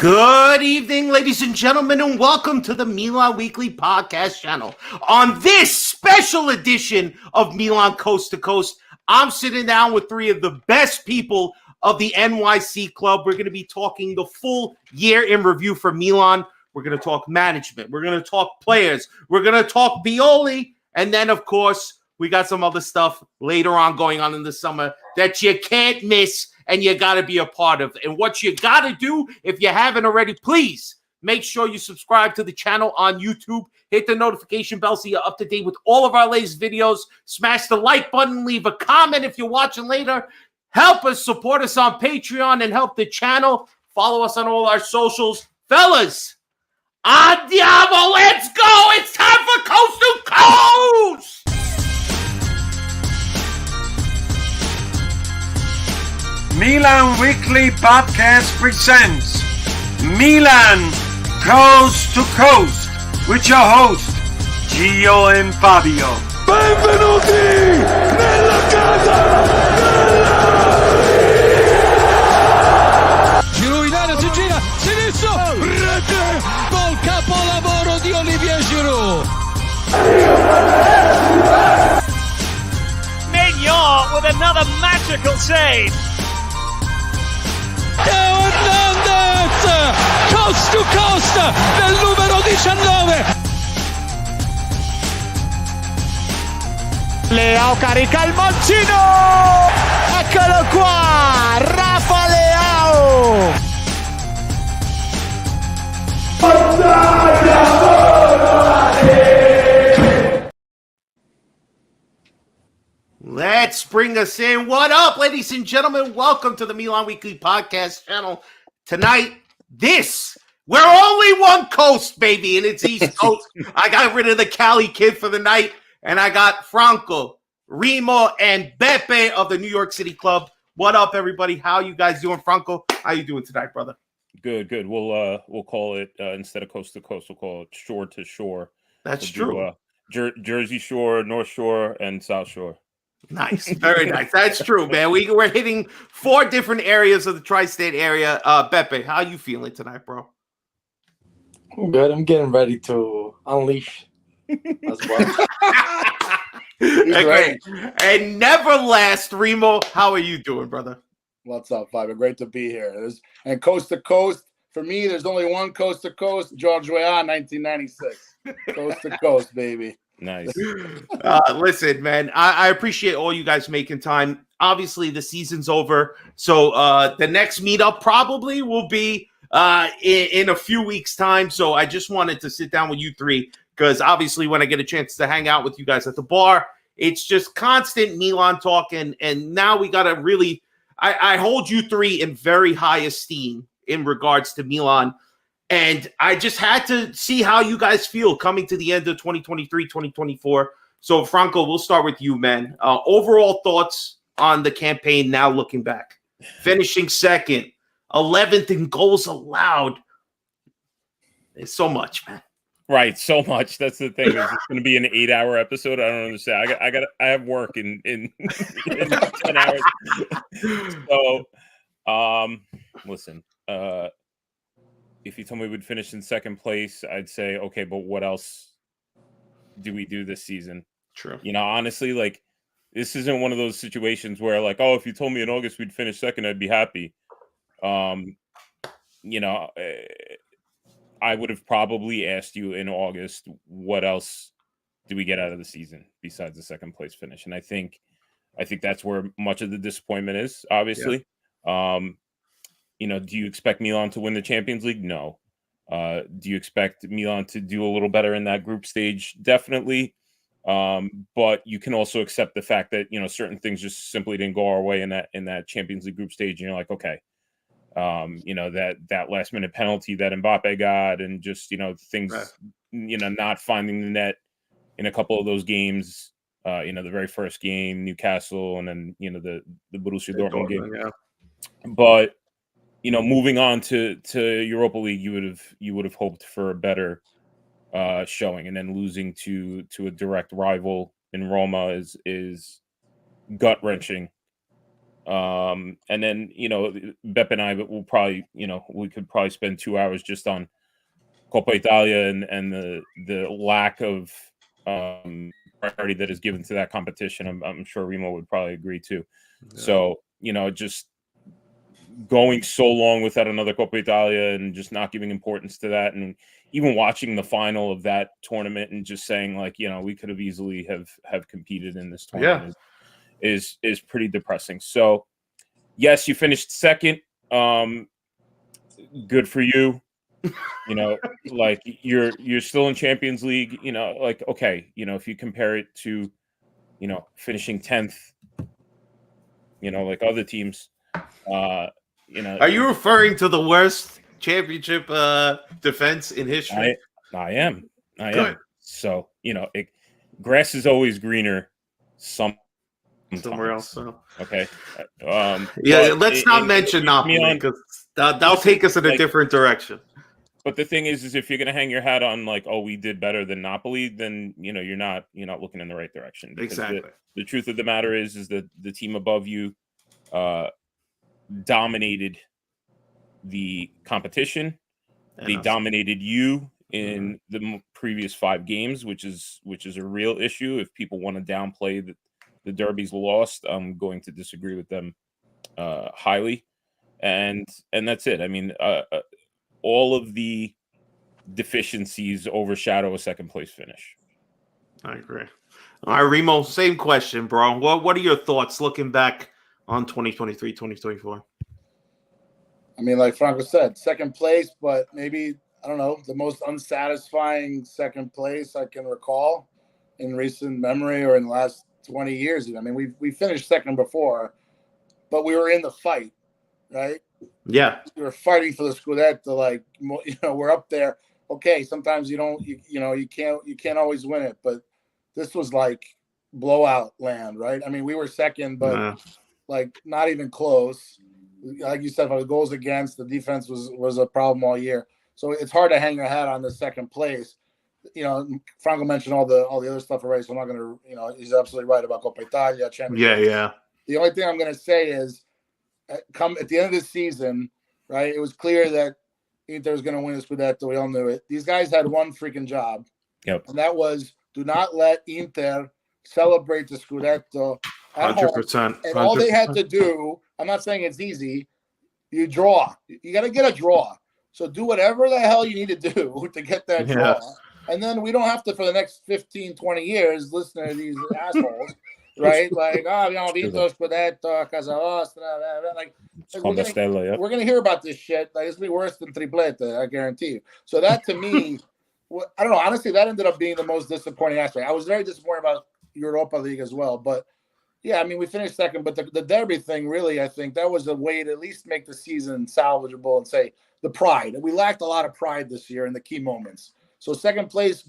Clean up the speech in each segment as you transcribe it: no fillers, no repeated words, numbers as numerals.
Good evening, ladies and gentlemen, and welcome to the Milan Weekly Podcast channel. On this special edition of Milan Coast to Coast, I'm sitting down with three of the best people of the NYC club. We're going to be talking the full year in review for Milan. We're going to talk management. We're going to talk players. We're going to talk Pioli. And then, of course, we got some other stuff later on going on in the summer that you can't miss and you got to be a part of. And what you got to do, if you haven't already, please make sure you subscribe to the channel on YouTube. Hit the notification bell so you're up to date with all of our latest videos. Smash the like button. Leave a comment if you're watching later. Help us, support us on Patreon, and help the channel. Follow us on all our socials. Fellas, andiamo, let's go. It's time for Coast to Coast. Milan Weekly Podcast presents Milan Coast to Coast with your host, Gio and Fabio. Benvenuti nella casa Giroud in area, si gira, sinistro, rete, gol capolavoro di Olivier Giroud. Mignon with another magical save. Teo Hernandez, coast to coast del numero 19. Leao carica il mancino. Eccolo qua, Rafa Leao. Let's bring us in. What up, ladies and gentlemen? Welcome to the Milan Weekly Podcast channel. Tonight, we're only one coast, baby, and it's East Coast. I got rid of the Cali kid for the night, and I got Franco, Remo, and Beppe of the New York City Club. What up, everybody? How you guys doing? Franco, how you doing tonight, brother? Good. We'll call it instead of coast to coast, we'll call it shore to shore. That's true. Jersey Shore, North Shore, and South Shore. Nice, very nice. That's true, man. We're hitting 4 different areas of the tri-state area. Beppe, how you feeling tonight, bro? I'm good. I'm getting ready to unleash as well. Okay. And never last, Remo, how are you doing, brother? What's up, Fabio? Great to be here. And coast to coast, for me, there's only one coast to coast, George Weah, 1996. Coast to coast, baby. Nice. Listen, man, I appreciate all you guys making time. Obviously, the season's over, so the next meetup probably will be in a few weeks' time. So I just wanted to sit down with you three because obviously when I get a chance to hang out with you guys at the bar, it's just constant Milan talk. And now we got to really – I hold you three in very high esteem in regards to Milan. And I just had to see how you guys feel coming to the end of 2023, 2024. So, Franco, we'll start with you, man. Overall thoughts on the campaign now looking back. Finishing second, 11th in goals allowed. It's so much, man. Right, so much. That's the thing. It's going to be an 8-hour episode. I don't understand. I have work in 10 hours. So, listen. If you told me we'd finish in second place, I'd say, okay, but what else do we do this season? True. You know, honestly, like, this isn't one of those situations where, like, oh, if you told me in August we'd finish second, I'd be happy. You know, I would have probably asked you in August, what else do we get out of the season besides the second place finish? And I think that's where much of the disappointment is, obviously. Yeah. You know, do you expect Milan to win the Champions League? No. Do you expect Milan to do a little better in that group stage? Definitely. But you can also accept the fact that, you know, certain things just simply didn't go our way in that Champions League group stage. And you're like, okay, you know, that last minute penalty that Mbappe got and just, you know, things, right. You know, not finding the net in a couple of those games, you know, the very first game, Newcastle, and then, you know, the Borussia Dortmund game. Yeah. But, you know, moving on to Europa League, you would have hoped for a better showing, and then losing to a direct rival in Roma is gut wrenching. And then, Beppe and I will probably, we could probably spend 2 hours just on Coppa Italia and the lack of priority that is given to that competition. I'm sure Remo would probably agree too. Yeah. So, just going so long without another Coppa Italia and just not giving importance to that, and even watching the final of that tournament and just saying like, we could have easily have competed in this tournament is pretty depressing. So yes, you finished second. Good for you. Like you're still in Champions League, like, okay, if you compare it to, finishing 10th, like other teams, Are you referring to the worst championship defense in history? I am. So, grass is always greener somewhere else. So. Okay. Let's not mention Napoli, because that'll take us in a different direction. But the thing is if you're going to hang your hat on like, oh, we did better than Napoli, then you're not looking in the right direction. Exactly. The truth of the matter is that the team above you dominated the competition. They dominated you in the previous 5 games, which is a real issue. If people want to downplay the Derby's lost, I'm going to disagree with them highly. And that's it. I mean, all of the deficiencies overshadow a second place finish. I agree. All right, Remo, same question, bro. What are your thoughts looking back on 2023, 2024? I mean, like Franco said, second place, but maybe, I don't know, the most unsatisfying second place I can recall in recent memory or in the last 20 years. I mean, we finished second before, but we were in the fight, right? Yeah. We were fighting for the Scudetto, like, we're up there. Okay, sometimes you can't always win it, but this was like blowout land, right? I mean, we were second, but like not even close. Like you said, for the goals against, the defense was a problem all year. So it's hard to hang your hat on the second place. Franco mentioned all the other stuff already, so I'm not going to, he's absolutely right about Coppa Italia, Champions. Yeah. The only thing I'm going to say is, come at the end of the season, right? It was clear that Inter was going to win the Scudetto. We all knew it. These guys had one freaking job, and that was do not let Inter celebrate the Scudetto at 100%. home. And all they had to do, I'm not saying it's easy, you draw. You got to get a draw. So do whatever the hell you need to do to get that draw. And then we don't have to, for the next 15, 20 years, listen to these assholes. Right, like Vito Scudetto, Casa Nostra, like we're gonna hear about this shit. Like it's gonna be worse than Triplete, I guarantee you. So that to me, I don't know. Honestly, that ended up being the most disappointing aspect. I was very disappointed about Europa League as well, but yeah, I mean we finished second. But the Derby thing, really, I think that was a way to at least make the season salvageable and say the pride. We lacked a lot of pride this year in the key moments. So second place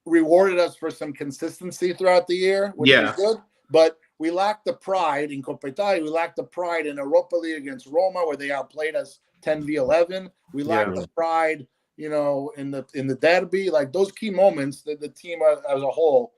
rewarded us for some consistency throughout the year, which was good. But we lacked the pride in Coppa Italia. We lacked the pride in Europa League against Roma, where they outplayed us 10-11. We lacked the pride, in the Derby. Like those key moments, that the team as a whole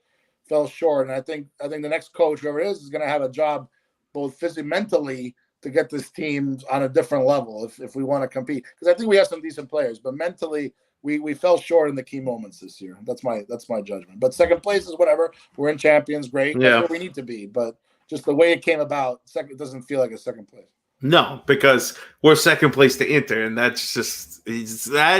fell short. And I think the next coach, whoever it is going to have a job, both physically, mentally, to get this team on a different level if we want to compete. Because I think we have some decent players, but mentally. We fell short in the key moments this year. That's my judgment. But second place is whatever. We're in Champions, great. That's where we need to be. But just the way it came about, second doesn't feel like a second place. No, because we're second place to Inter, and that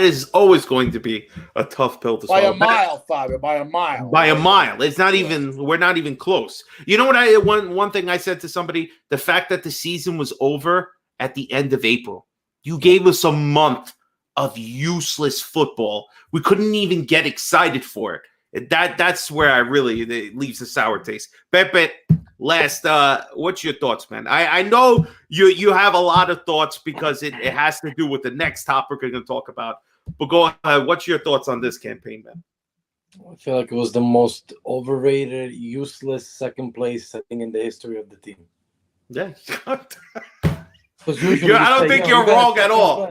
is always going to be a tough pill to swallow. By a mile, Fabio. By a mile. By a mile. It's not even. We're not even close. You know what? One thing I said to somebody: the fact that the season was over at the end of April. You gave us a month of useless football. We couldn't even get excited for it. That's where it leaves a sour taste. Pepe, last, what's your thoughts, man? I know you have a lot of thoughts because it has to do with the next topic we're going to talk about. But go ahead. What's your thoughts on this campaign, man? I feel like it was the most overrated, useless second place, I think, in the history of the team. Yeah. I don't think you're wrong at all.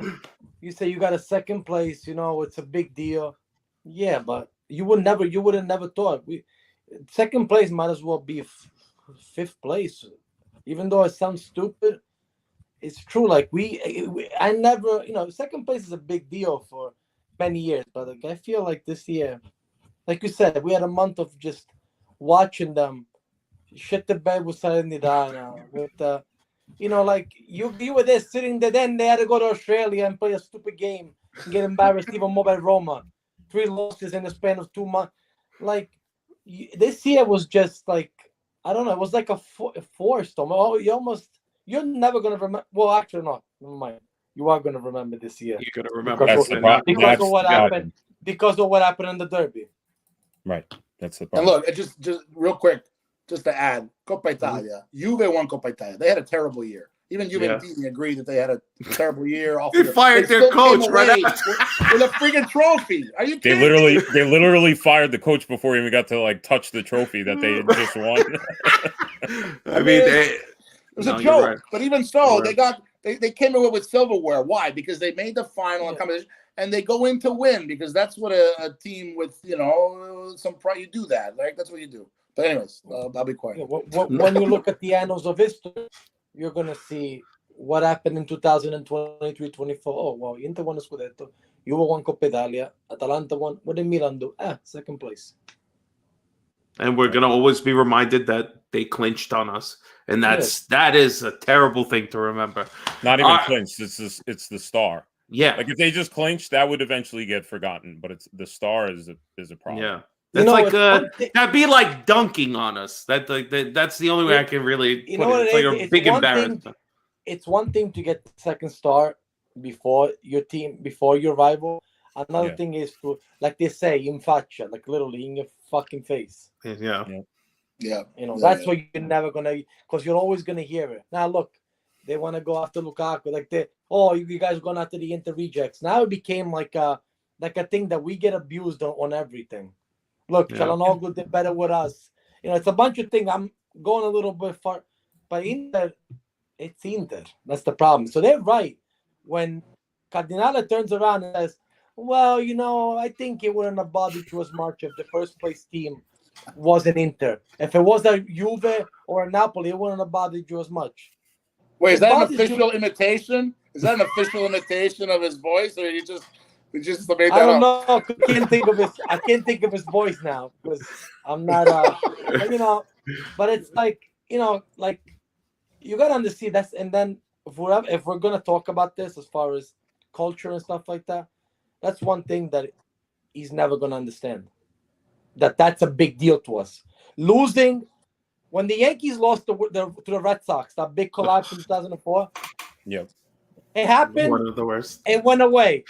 You say you got a second place, it's a big deal. Yeah, but you would have never thought second place might as well be fifth place. Even though it sounds stupid, it's true. Like I never, second place is a big deal for many years, but like I feel like this year, like you said, we had a month of just watching them shit the bed with Salernitana, with like you were there sitting there. Then they had to go to Australia and play a stupid game and get embarrassed even more by Roma. 3 losses in the span of 2 months. Like this year was just like, I don't know. It was like a forced. Oh, you're never gonna remember. Well, actually, not. Never mind. You are gonna remember this year. You're gonna remember because of what happened. Because of what happened in the derby. Right. That's the And problem. look, just real quick, just to add, Coppa Italia. Juve won Coppa Italia. They had a terrible year. Even Juventini agreed that they had a terrible year. They fired their coach right after. with a freaking trophy. Are you They kidding me? literally fired the coach before he even got to like touch the trophy that they had just won. I mean, it was a joke. Right. But even so, they came away with silverware. Why? Because they made the final and competition, and they go in to win because that's what a team with some pride, you do that. Like that's what you do. But anyways, I'll be quiet. When you look at the annals of history, you're going to see what happened in 2023-24. Oh, wow, Inter won a Scudetto. Juve won Coppa Italia. Atalanta won. What did Milan do? Second place. And we're going to always be reminded that they clinched on us. And that is a terrible thing to remember. Not even clinched. It's the star. Yeah. Like if they just clinched, that would eventually get forgotten. But it's the star is a problem. Yeah. That's that'd be like dunking on us. That's the only way I can really put it. It's like a big embarrassment. It's one thing to get the second star before your team, before your rival. Another thing is to, like they say, in faccia, like literally in your fucking face. Yeah. That's what you're never gonna, because you're always gonna hear it. Now look, they want to go after Lukaku, like you guys are going after the Inter rejects. Now it became like a thing that we get abused on everything. Look, Çalhanoğlu did better with us. It's a bunch of things. I'm going a little bit far, but Inter, it's Inter. That's the problem. So they're right. When Cardinale turns around and says, well, I think it wouldn't have bothered you as much if the first place team was an Inter. If it was a Juve or a Napoli, it wouldn't have bothered you as much. Wait, is that an official imitation? Is that an official imitation of his voice, or you just made that I don't up? know. I can't think of his voice now because I'm not. But it's like like you gotta understand that's. And then if we're gonna talk about this as far as culture and stuff like that, that's one thing that he's never gonna understand. That's a big deal to us. Losing when the Yankees lost to the Red Sox, that big collapse in 2004. Yep. It happened. One of the worst. It went away.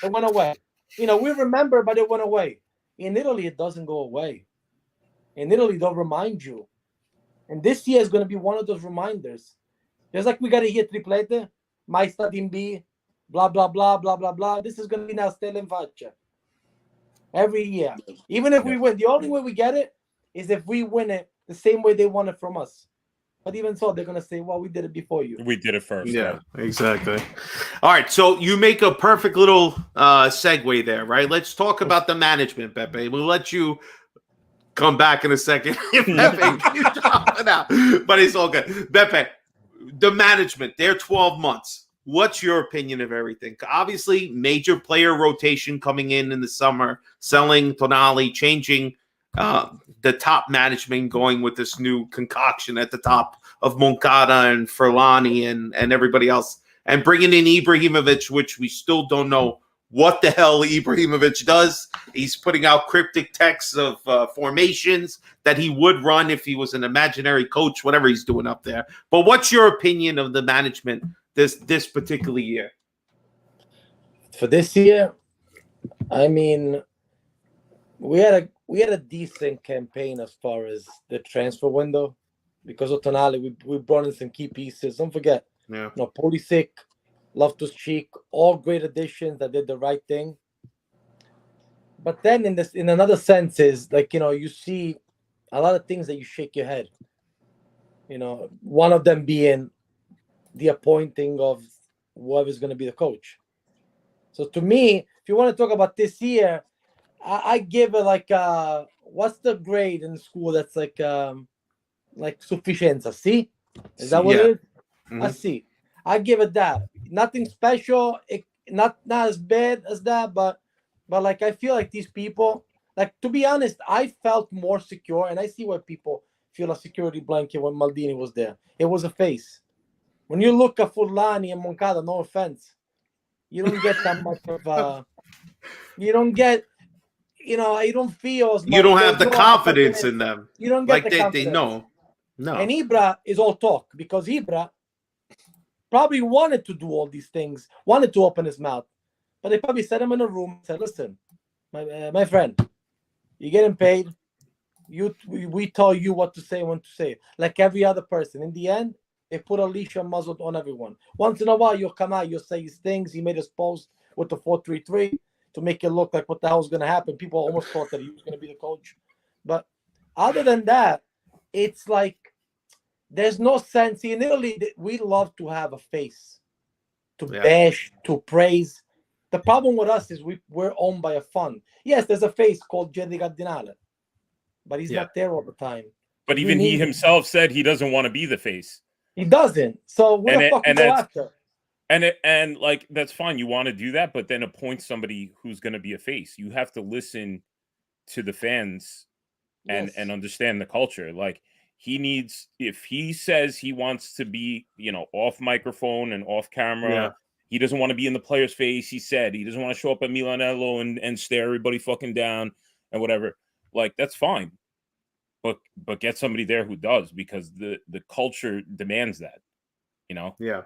We remember, but it went away. In Italy, it doesn't go away. In Italy, they'll remind you. And this year is going to be one of those reminders. Just like we got to hear triplete, mai stati in B, blah, blah, blah, blah, blah, blah. This is going to be now stella in faccia. Every year. Even if we win. The only way we get it is if we win it the same way they won it from us. But even so, they're going to say, well, we did it before you. We did it first. Yeah, exactly. All right, so you make a perfect little segue there, right? Let's talk about the management, Pepe. We'll let you come back in a second. Pepe, keep talking out. But it's all good. Pepe, the management, they're 12 months. What's your opinion of everything? Obviously, major player rotation coming in the summer, selling Tonali, changing the top management, going with this new concoction at the top of Moncada and Furlani and everybody else, and bringing in Ibrahimovic, which we still don't know what the hell Ibrahimovic does. He's putting out cryptic texts of formations that he would run if he was an imaginary coach, whatever he's doing up there. But what's your opinion of the management this particular year? For this year, I mean, we had a decent campaign as far as the transfer window because of Tonali. We brought in some key pieces. Don't forget, Pulisic, Loftus-Cheek, all great additions that did the right thing. But then in another sense is like, you see a lot of things that you shake your head. One of them being the appointing of whoever's going to be the coach. So to me, if you want to talk about this year, I give it like what's the grade in school that's like sufficienza? C? Is that what Yeah. it is? Mhm. I see. I give it that. Nothing special. Not as bad as that, but like I feel like these people, like to be honest, I felt more secure, and I see why people feel a security blanket when Maldini was there. It was a face. When you look at Furlani and Moncada, no offense, you don't get that much of you don't get, you don't feel as You much. don't They have the know how confidence it in is. them. You don't get Like the they confidence. know. No. And Ibra is all talk because Ibra probably wanted to do all these things, wanted to open his mouth, but they probably set him in a room and said, "Listen, my friend, you're getting paid. We tell you what to say, when to say, like every other person." In the end, they put a leash and muzzle on everyone. Once in a while, you'll come out, you'll say his things. He made his post with the 4-3-3 to make it look like what the hell is going to happen. People almost thought that he was going to be the coach, but other than that, it's like there's no sense. In Italy, we love to have a face, to bash, to praise. The problem with us is we're owned by a fund. Yes, there's a face called Jerry Cardinale, but he's not there all the time. But even he himself said he doesn't want to be the face. He doesn't. So what the fuck we go after? And like that's fine. You want to do that, but then appoint somebody who's going to be a face. You have to listen to the fans and understand the culture. Like he needs, if he says he wants to be, off microphone and off camera, he doesn't want to be in the player's face. He said he doesn't want to show up at Milanello and stare everybody fucking down and whatever. Like that's fine. But get somebody there who does, because the culture demands that, Yeah.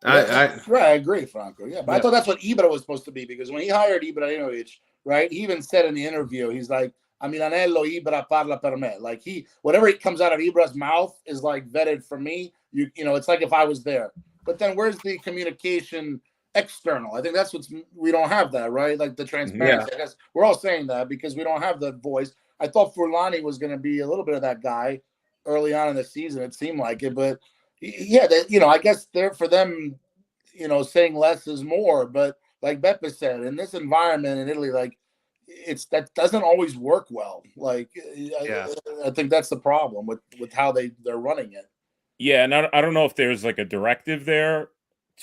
I agree, Franco. Yeah, but I thought that's what Ibra was supposed to be, because when he hired Ibrahimovic, right, he even said in the interview, he's like, "A Milanello Ibra parla per me." Like whatever comes out of Ibra's mouth is like vetted for me. It's like if I was there. But then where's the communication external? I think that's we don't have that, right? Like the transparency. I guess we're all saying that because we don't have the voice. I thought Furlani was going to be a little bit of that guy early on in the season. It seemed like it, but I guess they're for them, saying less is more. But like Beppe said, in this environment in Italy, like that doesn't always work well. Like I think that's the problem with how they're running it. Yeah, and I don't know if there's like a directive there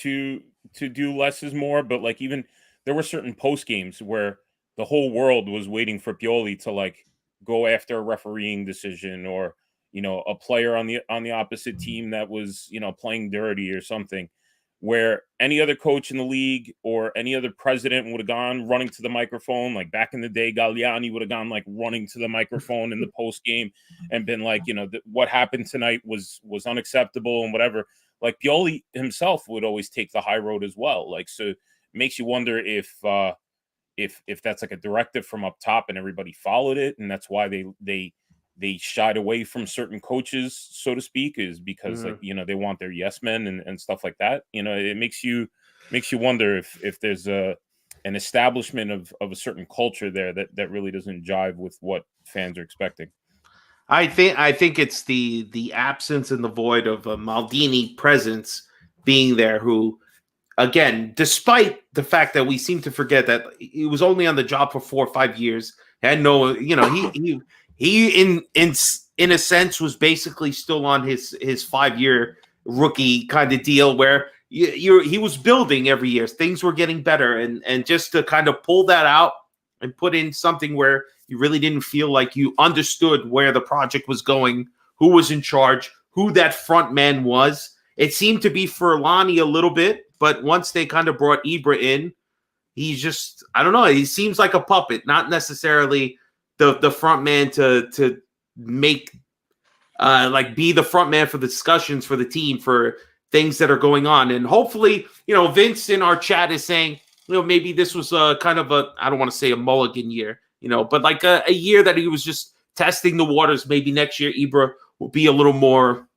to do less is more, but like even there were certain post games where the whole world was waiting for Pioli to like go after a refereeing decision, or a player on the opposite team that was playing dirty or something, where any other coach in the league or any other president would have gone running to the microphone. Like back in the day, Galliani would have gone like running to the microphone in the post game and been like, what happened tonight was unacceptable and whatever. Like Pioli himself would always take the high road as well. Like, so it makes you wonder if that's like a directive from up top and everybody followed it, and that's why they shied away from certain coaches, so to speak, is because like they want their yes men and stuff like that. It makes you wonder if there's an establishment of a certain culture there that really doesn't jive with what fans are expecting. I think it's the absence and the void of a Maldini presence being there, who, again, despite the fact that we seem to forget that he was only on the job for 4 or 5 years, had no, he in a sense was basically still on his 5-year rookie kind of deal, where he was building every year. Things were getting better, and just to kind of pull that out and put in something where you really didn't feel like you understood where the project was going, who was in charge, who that front man was. It seemed to be Furlani a little bit, but once they kind of brought Ibra in, he's just, I don't know, he seems like a puppet, not necessarily the front man to make be the front man for the discussions for the team, for things that are going on. And hopefully, Vince in our chat is saying, maybe this was a kind of I don't want to say a mulligan year, but like a year that he was just testing the waters. Maybe next year Ibra will be a little more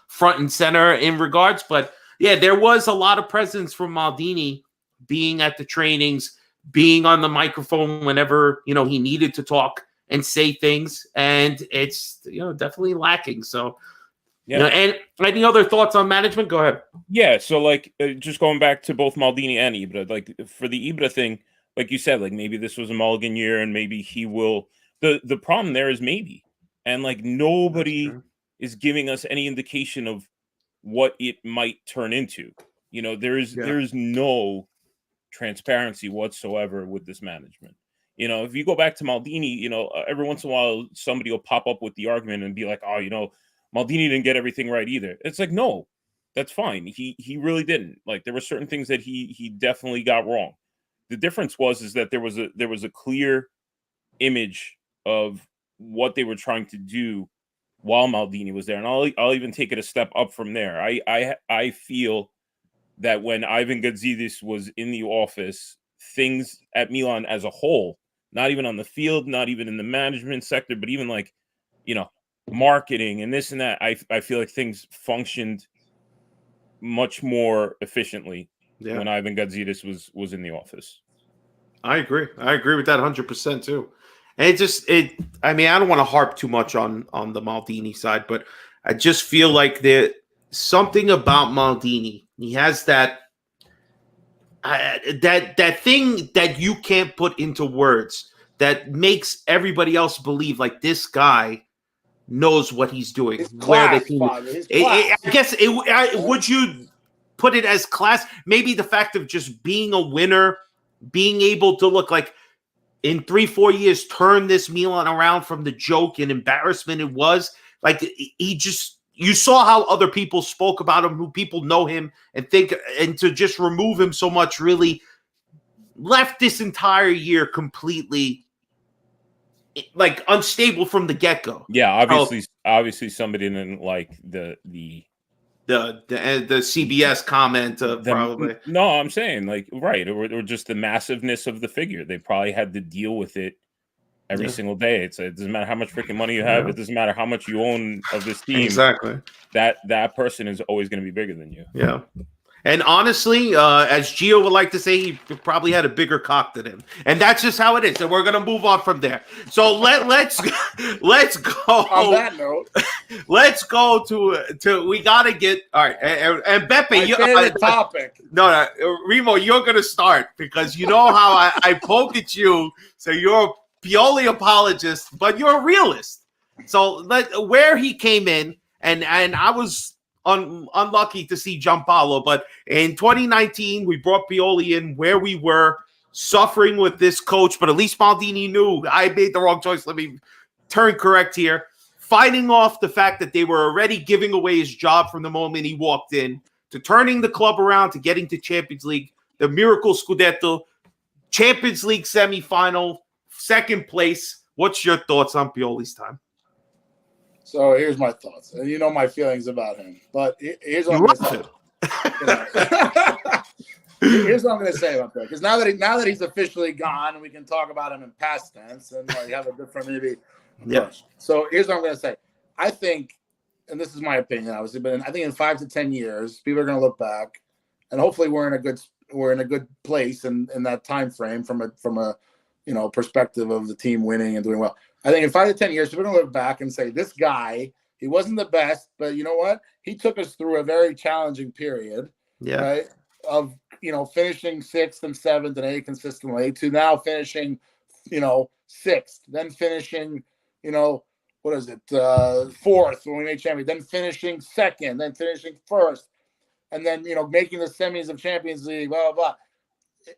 front and center in regards. But yeah, there was a lot of presence from Maldini being at the trainings, being on the microphone whenever, he needed to talk and say things. And it's, definitely lacking. So, and any other thoughts on management? Go ahead. Yeah. So like just going back to both Maldini and Ibra, like for the Ibra thing, like you said, like maybe this was a mulligan year and maybe he will, the problem there is maybe, and like nobody is giving us any indication of what it might turn into. You know, there's no transparency whatsoever with this management. You know, if you go back to Maldini, you know, every once in a while somebody will pop up with the argument and be like, oh, you know, Maldini didn't get everything right either. It's like, no, that's fine. He really didn't. Like, there were certain things that he definitely got wrong. The difference is that there was a clear image of what they were trying to do while Maldini was there, and I'll even take it a step up from there. I feel that when Ivan Gazidis was in the office, things at Milan as a whole, not even on the field, not even in the management sector, but even like, you know, marketing and this and that, I feel like things functioned much more efficiently when Ivan Gazidis was in the office. I agree with that 100% too. And I mean, I don't want to harp too much on the Maldini side, but I just feel like there's something about Maldini. He has that thing that you can't put into words that makes everybody else believe like this guy knows what he's doing. Class, I guess would you put it as class? Maybe the fact of just being a winner, being able to look like in 3-4 years turn this Milan around from the joke and embarrassment it was. Like, you saw how other people spoke about him, who people know him and think, and to just remove him so much really left this entire year completely like unstable from the get-go. Yeah, obviously somebody didn't like the CBS comment probably. No, I'm saying like right, or just the massiveness of the figure. They probably had to deal with it every single day. It doesn't matter how much freaking money you have. It doesn't matter how much you own of this team. Exactly. That person is always going to be bigger than you. Yeah. And honestly, as Gio would like to say, he probably had a bigger cock than him, and that's just how it is. And we're gonna move on from there. So let's go. On that note, let's go to we gotta get all right. And Beppe, my favorite topic. No, Remo, you're gonna start because you know how I poke at you. So you're a Pioli apologist, but you're a realist. So where he came in, and I was unlucky to see Gianpaolo, but in 2019 we brought Pioli in where we were suffering with this coach, but at least Maldini knew I made the wrong choice. Let me turn correct here. Fighting off the fact that they were already giving away his job from the moment he walked in, to turning the club around, to getting to Champions League, the miracle Scudetto, Champions League semifinal, second place. What's your thoughts on Pioli's time? So here's my thoughts, and you know my feelings about him. But here's what I'm going to say. Here's what I'm going to say about that, because now that he's officially gone, we can talk about him in past tense and like have a different maybe approach. So here's what I'm going to say. I think, and this is my opinion, obviously, but I think in 5 to 10 years, people are going to look back, and hopefully we're in a good place in that time frame from a perspective of the team winning and doing well. I think in 5 to 10 years, we're going to look back and say, this guy, he wasn't the best, but you know what? He took us through a very challenging period, right? Of, finishing 6th and 7th and 8th consistently to now finishing, 6th, then finishing, 4th when we made champion, then finishing 2nd, then finishing 1st, and then, making the semis of Champions League, blah, blah,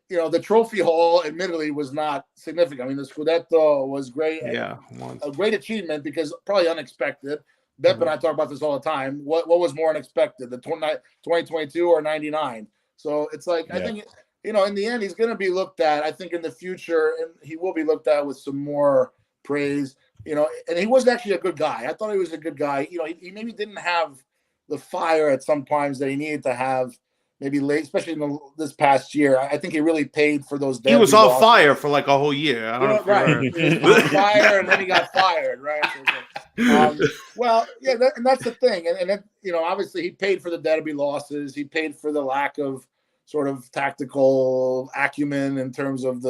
blah. The trophy haul, admittedly, was not significant. I mean, the Scudetto was great. Yeah. A great achievement because probably unexpected. Beppe and I talk about this all the time. What was more unexpected, the 2022 or 99? So it's like, I think, in the end, he's going to be looked at, I think in the future, and he will be looked at with some more praise, and he was actually a good guy. I thought he was a good guy. He maybe didn't have the fire at some times that he needed to have, maybe late, especially in this past year. I think he really paid for those. He was on fire for like a whole year. I don't know. Right. He was on fire, and then he got fired, right? And that's the thing. And then, obviously he paid for the Derby losses. He paid for the lack of sort of tactical acumen in terms of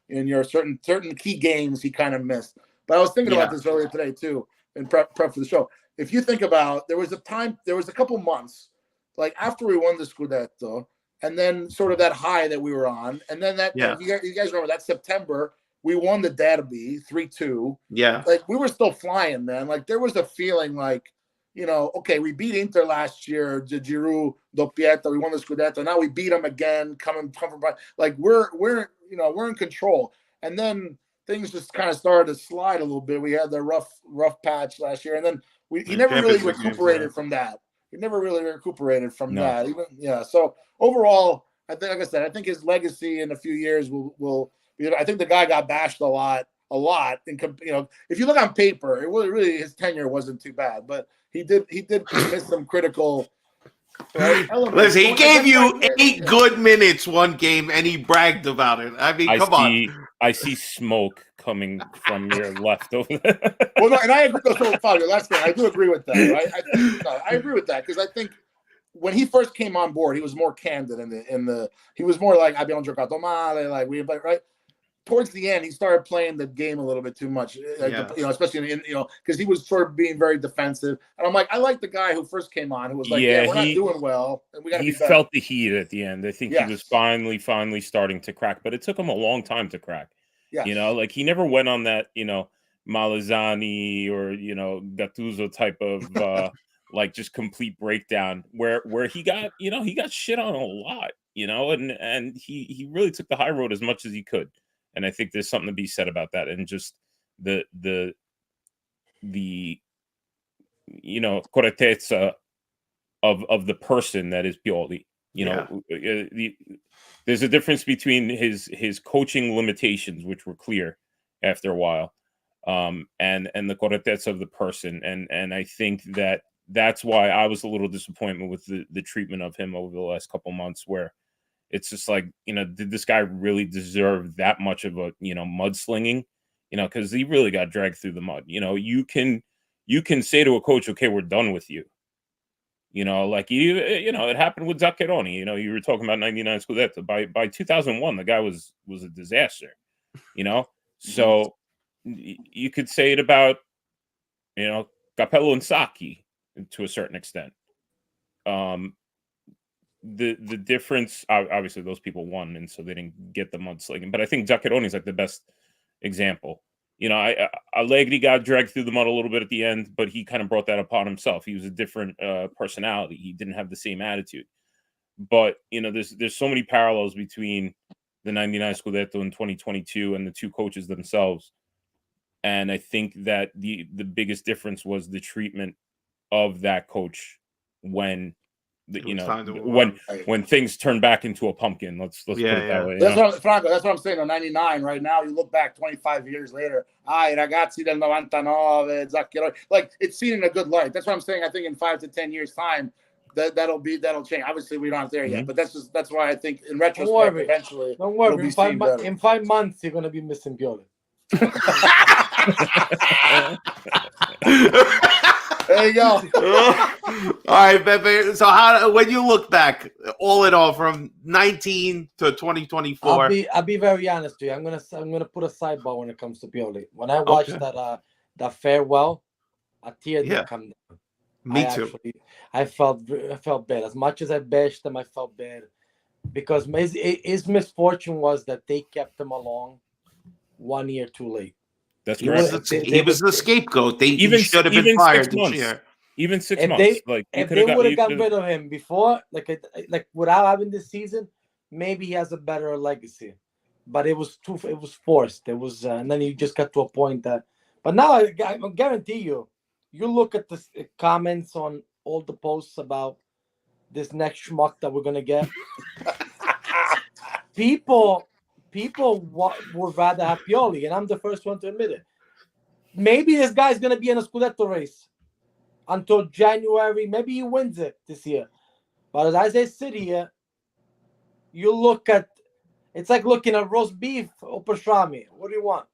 in your certain key games he kind of missed. But I was thinking about this earlier today too, in prep for the show. If you think about, there was a couple months, like after we won the Scudetto, and then sort of that high that we were on, and then you guys remember that September we won the Derby 3-2. Yeah, like we were still flying, man. Like there was a feeling like okay, we beat Inter last year, Giroud, Doppietta, we won the Scudetto. Now we beat them again, come from like we're in control. And then things just kind of started to slide a little bit. We had the rough patch last year, and then he never really recuperated from that. He never really recuperated from that. So overall, I think, like I said, I think his legacy in a few years will. I think the guy got bashed a lot. And if you look on paper, it really his tenure wasn't too bad, but he did miss some critical. Right, listen, he gave you 8 good minutes one game, and he bragged about it. I mean, come on. I see smoke coming from your left over there. Well, no, and I agree with Fabio. Last thing, I do agree with that. Right, I agree with that because I think when he first came on board, he was more candid he was more like abbiamo giocato male, like we played right. Towards the end, he started playing the game a little bit too much, especially because he was sort of being very defensive. And I'm like, I like the guy who first came on, who was like, we're not doing well, and we got to be better. He felt the heat at the end. I think he was finally starting to crack, but it took him a long time to crack. Yes. Like he never went on that, Malazzani or Gattuso type of like just complete breakdown where he got he got shit on a lot, and he really took the high road as much as he could. And I think there's something to be said about that, and just the correttezza of the person that is Pioli. There's a difference between his coaching limitations, which were clear after a while, and the correttezza of the person. And I think that's why I was a little disappointed with the treatment of him over the last couple months, where it's just like, did this guy really deserve that much of a, mudslinging? Because he really got dragged through the mud. You can say to a coach, okay, we're done with you. It happened with Zaccheroni. You were talking about 99 Scudetto. By 2001, the guy was a disaster. So you could say it about, Capello and Sacchi to a certain extent. The difference, obviously those people won, and so they didn't get the mudslinging. But I think Zaccheroni is like the best example. Allegri got dragged through the mud a little bit at the end, but he kind of brought that upon himself. He was a different personality. He didn't have the same attitude. But there's so many parallels between the 99 Scudetto in 2022 and the two coaches themselves. And I think that the biggest difference was the treatment of that coach when when things turn back into a pumpkin. Let's put it that way. That's what I'm saying. On 99 right now, you look back 25 years later. I ragazzi del 99, Zaccheroni. Like it's seen in a good light. That's what I'm saying. I think in 5 to 10 years time, that'll change. Obviously, we're not there yet, but that's why I think in retrospect, eventually, don't worry. In 5 months, you're gonna be missing Pioli. There you go. All right, Pepe. So when you look back, all in all, from 19 to 2024, I'll be very honest with you. I'm gonna put a sidebar when it comes to Pioli. When I watched that farewell, a tear did come down. Me too. I felt bad. As much as I bashed him, I felt bad because his misfortune was that they kept him along 1 year too late. That's correct. He was the scapegoat. He should have been fired this year. Even 6 months. If they would have gotten rid of him before, like without having this season, maybe he has a better legacy. But it was forced. It was, and then he just got to a point that. But now I guarantee you look at the comments on all the posts about this next schmuck that we're gonna get. People would rather have Pioli, and I'm the first one to admit it. Maybe this guy's going to be in a Scudetto race until January. Maybe he wins it this year. But as I sit here, you look at it's like looking at roast beef or pastrami. What do you want?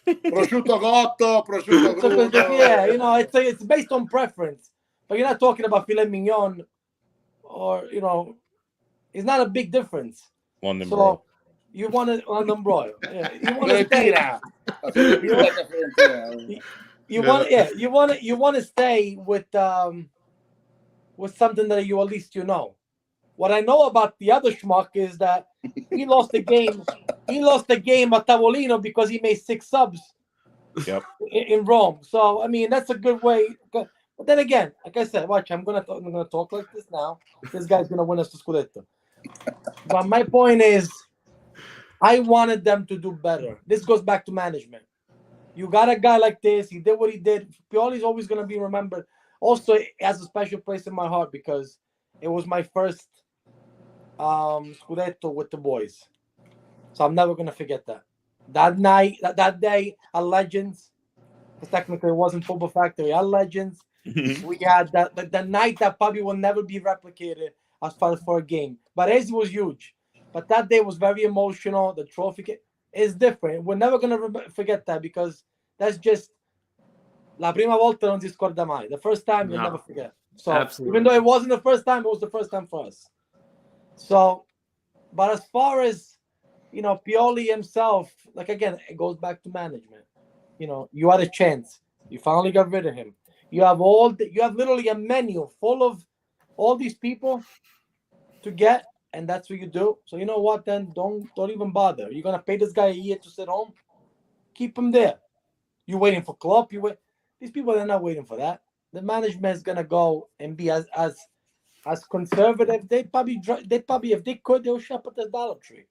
Prosciutto cotto, prosciutto crudo. Yeah, it's based on preference. But you're not talking about filet mignon or, it's not a big difference. London so, broil. You want it on the broil. Yeah. You want to stay. You want to stay with something that you at least What I know about the other schmuck is that he lost the game. He lost the game at Tavolino because he made 6 subs. Yep. In Rome. So I mean that's a good way. But then again, like I said, watch, I'm gonna talk like this now. This guy's gonna win us the Scudetto. But my point is, I wanted them to do better. This goes back to management. You got a guy like this. He did what he did. Pioli's always gonna be remembered. Also, it has a special place in my heart because it was my first Scudetto with the boys. So I'm never gonna forget that. That night, that day, our legends. Because technically it wasn't Football Factory. Our legends. We had the night that probably will never be replicated as far as for a game. But Baresi was huge. But that day was very emotional. The trophy is different. We're never gonna forget that because that's just la prima volta non si scorda mai. The first time you'll never forget. So Absolutely. even though it wasn't the first time, it was the first time for us. So, but as far as Pioli himself, like again, it goes back to management. You had a chance. You finally got rid of him. You have literally a menu full of all these people to get, and that's what you do. So you know what? Then don't even bother. You're gonna pay this guy a year to sit home. Keep him there. You're waiting for Klopp. These people are not waiting for that. The management is gonna go and be as conservative. They probably if they could, they'll shop at the Dollar Tree.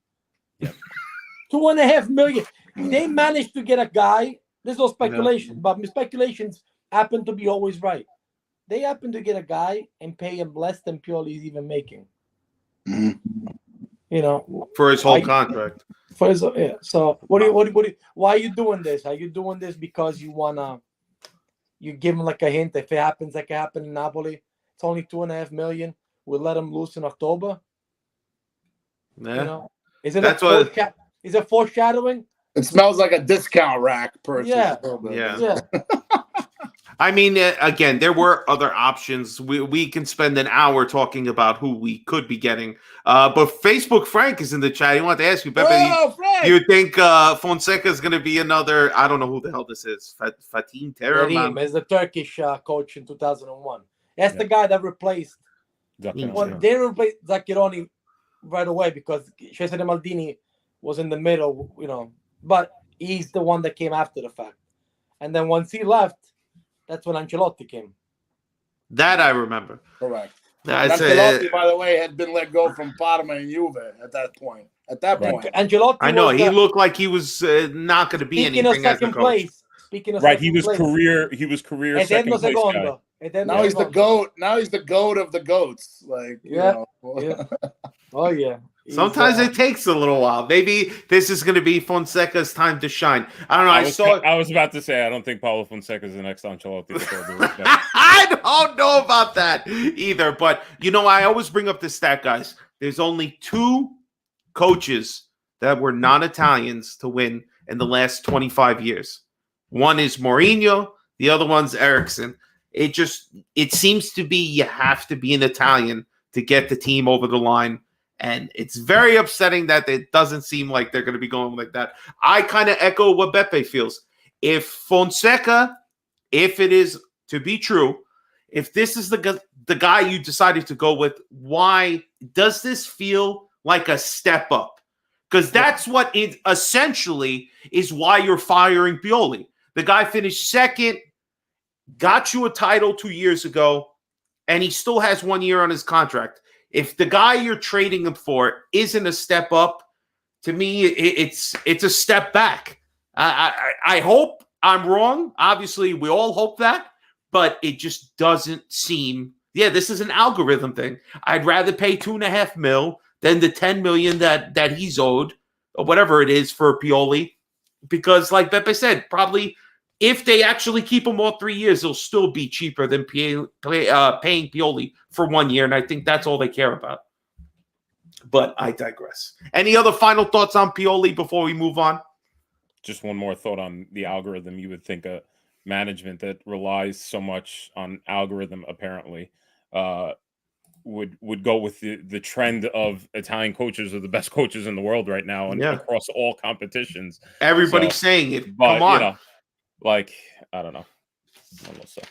Yep. $2.5 million. They managed to get a guy. There's no speculation, but speculations happen to be always right. They happen to get a guy and pay him less than Pioli is even making. For his whole contract. So why are you doing this? Are you doing this because you give him like a hint? If it happens like it happened in Napoli, it's only $2.5 million. We'll let him loose in October. Yeah. Is it foreshadowing? It smells like a discount rack purchase. Yeah. I mean, again, there were other options. We can spend an hour talking about who we could be getting. But Facebook Frank is in the chat. He wanted to ask you, Pepe, Frank! do you think Fonseca is going to be another, I don't know who the hell this is, Fatih Terim? Terim is the Turkish coach in 2001. That's the guy that replaced. They replaced Zaccheroni right away because Cesare Maldini was in the middle, but he's the one that came after the fact. And then once he left, that's when Ancelotti came. That I remember. Correct. Ancelotti, by the way, had been let go from Parma and Juve at that point. Ancelotti. I know he looked like he was not going to be anything as a coach. Speaking of he was career second place guy. Now he's the goat. Now he's the goat of the goats. Oh yeah. Sometimes it takes a little while. Maybe this is going to be Fonseca's time to shine. I don't know. I was about to say I don't think Paulo Fonseca is the next Ancelotti. I don't know about that either. But I always bring up this stat, guys. There's only 2 coaches that were non-Italians to win in the last 25 years. One is Mourinho. The other one's Eriksson. It seems to be you have to be an Italian to get the team over the line. And it's very upsetting that it doesn't seem like they're going to be going like that. I kind of echo what Beppe feels. If Fonseca, if it is to be true, if this is the guy you decided to go with, why does this feel like a step up? Because that's what it essentially is why you're firing Pioli. The guy finished second, got you a title 2 years ago, and he still has 1 year on his contract. If the guy you're trading him for isn't a step up, to me, it's a step back. I hope I'm wrong. Obviously, we all hope that, but it just doesn't seem. Yeah, this is an algorithm thing. I'd rather pay $2.5 million than the $10 million that he's owed, or whatever it is for Pioli, because, like Beppe said, probably if they actually keep him all 3 years, it'll still be cheaper than paying Pioli for 1 year, and I think that's all they care about. But I digress. Any other final thoughts on Pioli before we move on? Just one more thought on the algorithm. You would think a management that relies so much on algorithm apparently would go with the trend of Italian coaches are the best coaches in the world right now and across all competitions. Everybody's saying it. But, come on. I don't know. So.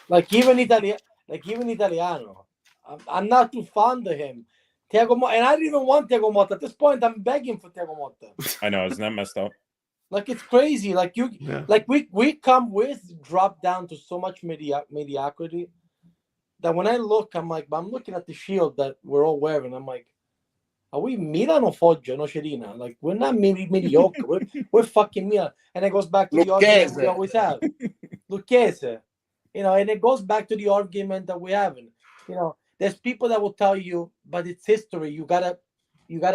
Like even Italiano. I'm not too fond of him. And I didn't even want Thiago Motta. At this point, I'm begging for Thiago Motta. I know, isn't that messed up? Like it's crazy. Like we've dropped down to so much mediocrity that when I look, I'm looking at the shield that we're all wearing. I'm like, are we Milan or Foggia, no Sherina? Like we're not mediocre. we're fucking Milan. And it goes back to the argument we always have. Lucchese. And it goes back to the argument that we have. There's people that will tell you, but it's history. You gotta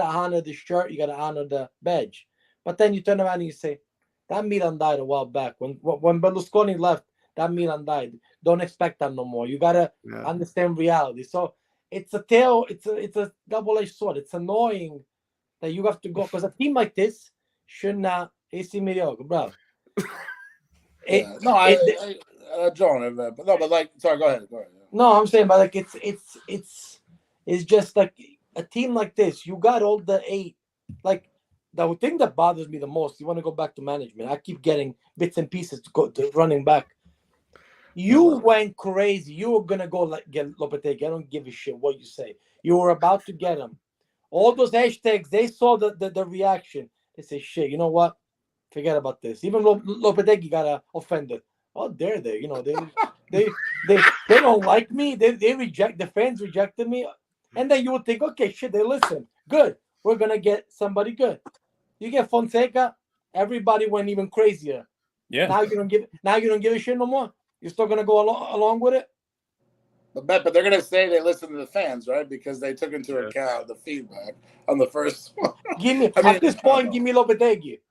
honor the shirt. You gotta honor the badge. But then you turn around and you say, that Milan died a while back. When Berlusconi left, that Milan died. Don't expect that no more. You gotta understand reality. So it's a tale. It's a double-edged sword. It's annoying that you have to go because a team like this should not. It's mediocre, bro. John, but like, sorry, go ahead. No, I'm saying, but like it's just like a team like this. You got all the 8. Like the thing that bothers me the most. You want to go back to management. I keep getting bits and pieces to go to running back. You went crazy. You were gonna go get Lopetegui. I don't give a shit what you say. You were about to get him. All those hashtags. They saw the reaction. They say, "Shit, you know what? Forget about this." Even Lopetegui got offended. How dare they? They don't like me. They reject the fans rejected me, and then you would think, okay, shit, they listen. Good, we're gonna get somebody good. You get Fonseca, everybody went even crazier. Yeah. Now you don't give a shit no more. You're still gonna go along with it. But they're gonna say they listen to the fans, right? Because they took into account the feedback on the first one. At this point, give me Lopetegui.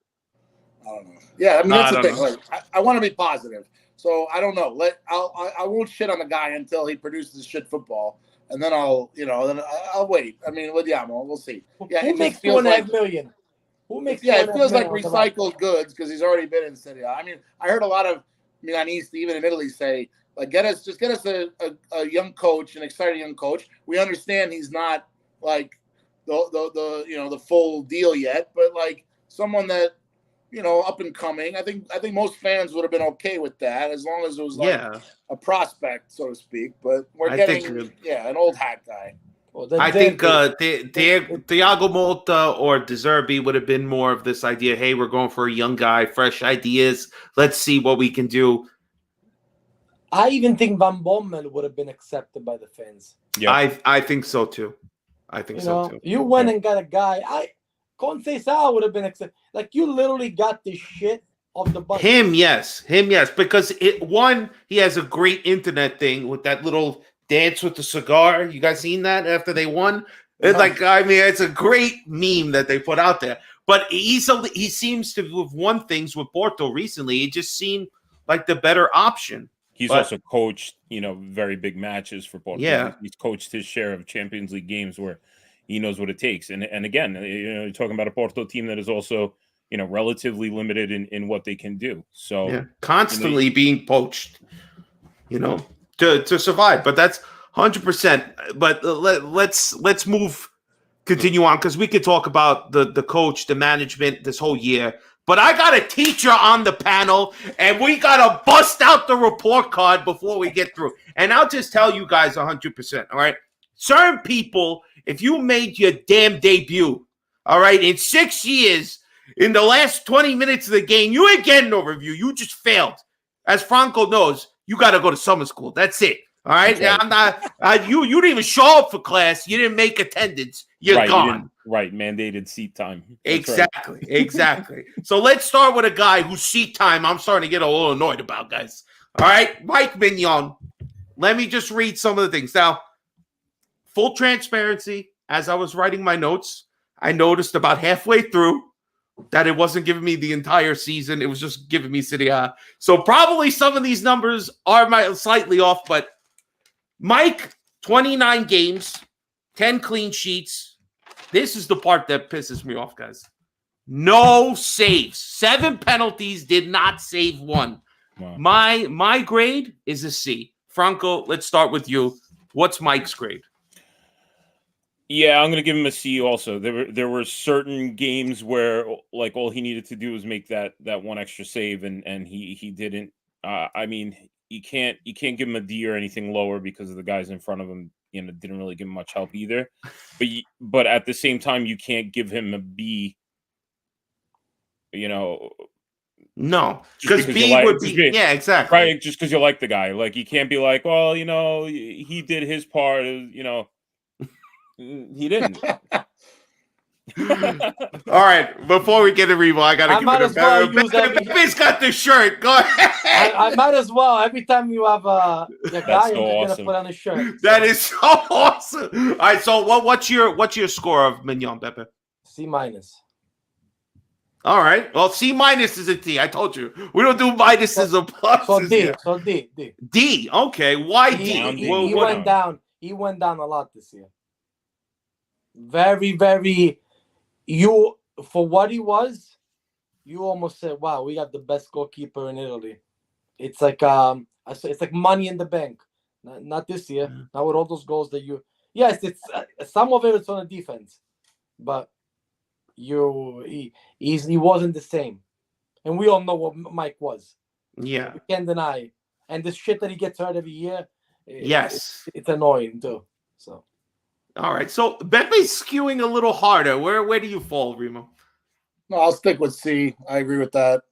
I don't know. Yeah, that's the thing. Like, I want to be positive, so I don't know. I won't shit on the guy until he produces shit football, and then I'll wait. I mean, we'll see. Yeah, who makes $2.5 million? Who makes? Yeah, it feels like recycled goods because he's already been in Serie A. I mean, I heard a lot of Milanisti, even in Italy, say like, get us a young coach, an exciting young coach. We understand he's not like the full deal yet, but like someone that. Up and coming. I think most fans would have been okay with that as long as it was like a prospect, so to speak. But we're getting an old hat guy. Well, I think Thiago Motta or De Zerbi would have been more of this idea. Hey, we're going for a young guy, fresh ideas. Let's see what we can do. I even think Van Bommel would have been accepted by the fans. Yeah, I think so too. You went and got a guy. Conceição would have been accepted. Like you literally got the shit of the bunch. Him, yes, because he has a great internet thing with that little dance with the cigar. You guys seen that after they won? It's it's a great meme that they put out there. But he seems to have won things with Porto recently. It just seemed like the better option. He's also coached, very big matches for Porto. Yeah, he's coached his share of Champions League games where. He knows what it takes. And again, you're talking about a Porto team that is also, relatively limited in what they can do. So constantly being poached, to survive. But that's 100%. But let's continue on because we could talk about the coach, the management this whole year. But I got a teacher on the panel, and we got to bust out the report card before we get through. And I'll just tell you guys 100%, all right? Certain people, if you made your damn debut, all right, in 6 years, in the last 20 minutes of the game, you ain't getting no review. You just failed. As Franco knows, you got to go to summer school. That's it. All right? Okay. I'm not. You didn't even show up for class. You didn't make attendance. You're gone. Mandated seat time. That's exactly. So let's start with a guy whose seat time I'm starting to get a little annoyed about, guys. All right? Mike Mignon. Let me just read some of the things. Now, full transparency, as I was writing my notes, I noticed about halfway through that it wasn't giving me the entire season. It was just giving me Serie A. So probably some of these numbers are slightly off, but Mike, 29 games, 10 clean sheets. This is the part that pisses me off, guys. No saves. 7 penalties, did not save 1. Wow. My grade is a C. Franco, let's start with you. What's Mike's grade? Yeah, I'm going to give him a C also. There were certain games where like all he needed to do was make that one extra save and he didn't. I mean, you can't give him a D or anything lower because of the guys in front of him, didn't really give him much help either. But at the same time, you can't give him a B, No, Just because because B you like- would just be. be- Yeah, exactly. Right, just because you like the guy. Like, you can't be like, well, he did his part. He didn't. All right, before we get to Remo, I gotta I give might it as a well better. use every- Pepe's got the shirt. Go ahead. I might as well. Every time you have a guy, so I'm just awesome. gonna put on a shirt. That is so awesome. All right, so what's your score of Mignon, Pepe? C minus. All right. Well, C minus is a D. I told you we don't do minuses or pluses. So D. here. So D. D. Okay. Why D? He went down. He went down a lot this year. Very, very. You for what he was, you almost said, "Wow, we got the best goalkeeper in Italy." It's like it's like money in the bank. Not this year. Not with all those goals that you. Yes, it's some of it's on the defense, but he wasn't the same, and we all know what Mike was. Yeah. We can't deny. And the shit that he gets hurt every year. Yes. It's annoying too. So. All right. So Pepe's skewing a little harder. Where do you fall, Remo? No, I'll stick with C. I agree with that.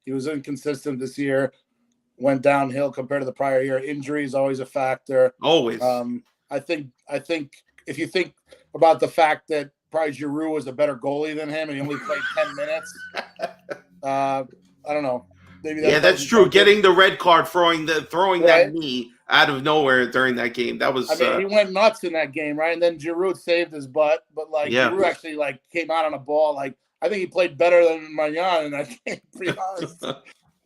He was inconsistent this year. Went downhill compared to the prior year. Injury is always a factor. Always. I think if you think about the fact that probably Giroud was a better goalie than him and he only played 10 minutes, I don't know. Maybe that's true. Getting the red card, throwing that Right. knee out of nowhere during that game. That was. I mean, he went nuts in that game, right? And then Giroud saved his butt, but Giroud actually came out on a ball. I think he played better than Magnan in that game, to be honest.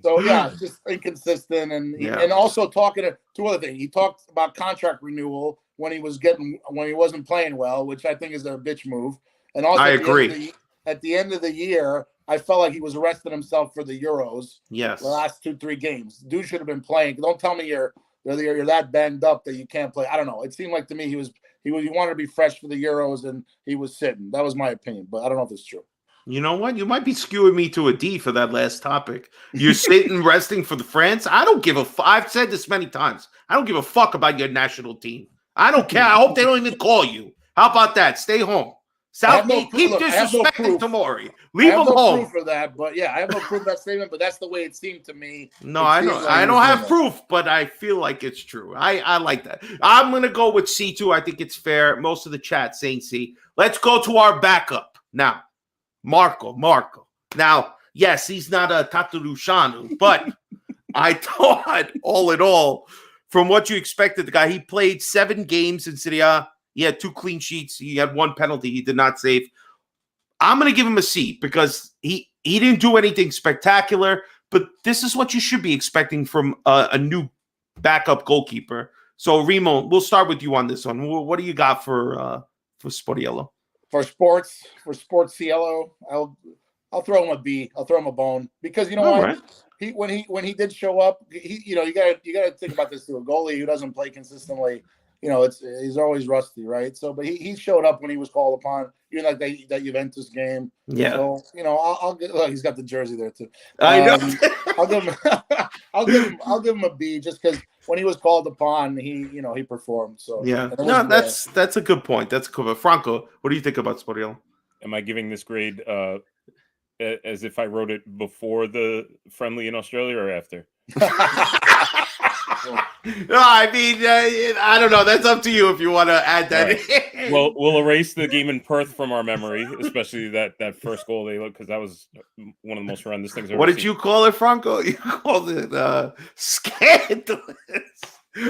So yeah, it's just inconsistent, and also talking to two other things. He talked about contract renewal when he wasn't playing well, which I think is a bitch move. And also, I agree. At the end of the year, I felt like he was arresting himself for the Euros. Yes. The last 2-3 games, dude should have been playing. Don't tell me you're that banged up that you can't play. I don't know. It seemed like to me he wanted to be fresh for the Euros and he was sitting. That was my opinion, but I don't know if it's true. You know what? You might be skewing me to a D for that last topic. You're sitting resting for the France. I don't give a fuck. I've said this many times. I don't give a fuck about your national team. I don't care. I hope they don't even call you. How about that? Stay home. Southgate, keep disrespecting Tomori. Leave him home. Proof for that, but yeah, I have no proof of that statement. But that's the way it seemed to me. No, I know. I don't have proof, but I feel like it's true. I like that. I'm gonna go with C2. I think it's fair. Most of the chat saying C. Let's go to our backup now. Marco. Now, yes, he's not a Tatarushanu, but I thought all in all, from what you expected, the guy, he played 7 games in Serie A. He had 2 clean sheets. He had 1 penalty. He did not save. I'm going to give him a C because he didn't do anything spectacular, but this is what you should be expecting from a new backup goalkeeper. So, Remo, we'll start with you on this one. What do you got for Sporiello? For sports Cielo, I'll throw him a B. I'll throw him a bone because you know what? Right. When he did show up, you gotta think about this too. A goalie who doesn't play consistently, he's always rusty, right? So, but he showed up when he was called upon. Even like that Juventus game. Yeah. So I'll get. Look, he's got the jersey there too. I know. I'll give him a B just because when he was called upon, he performed. So yeah. No, that's a good point. That's cool. Franco, what do you think about Sporiello? Am I giving this grade as if I wrote it before the friendly in Australia or after? No, I mean, I don't know. That's up to you if you want to add that. Right. Well, we'll erase the game in Perth from our memory, especially that first goal they looked, because that was one of the most horrendous things I've ever seen. What did seen. you call it, Franco? You called it scandalous.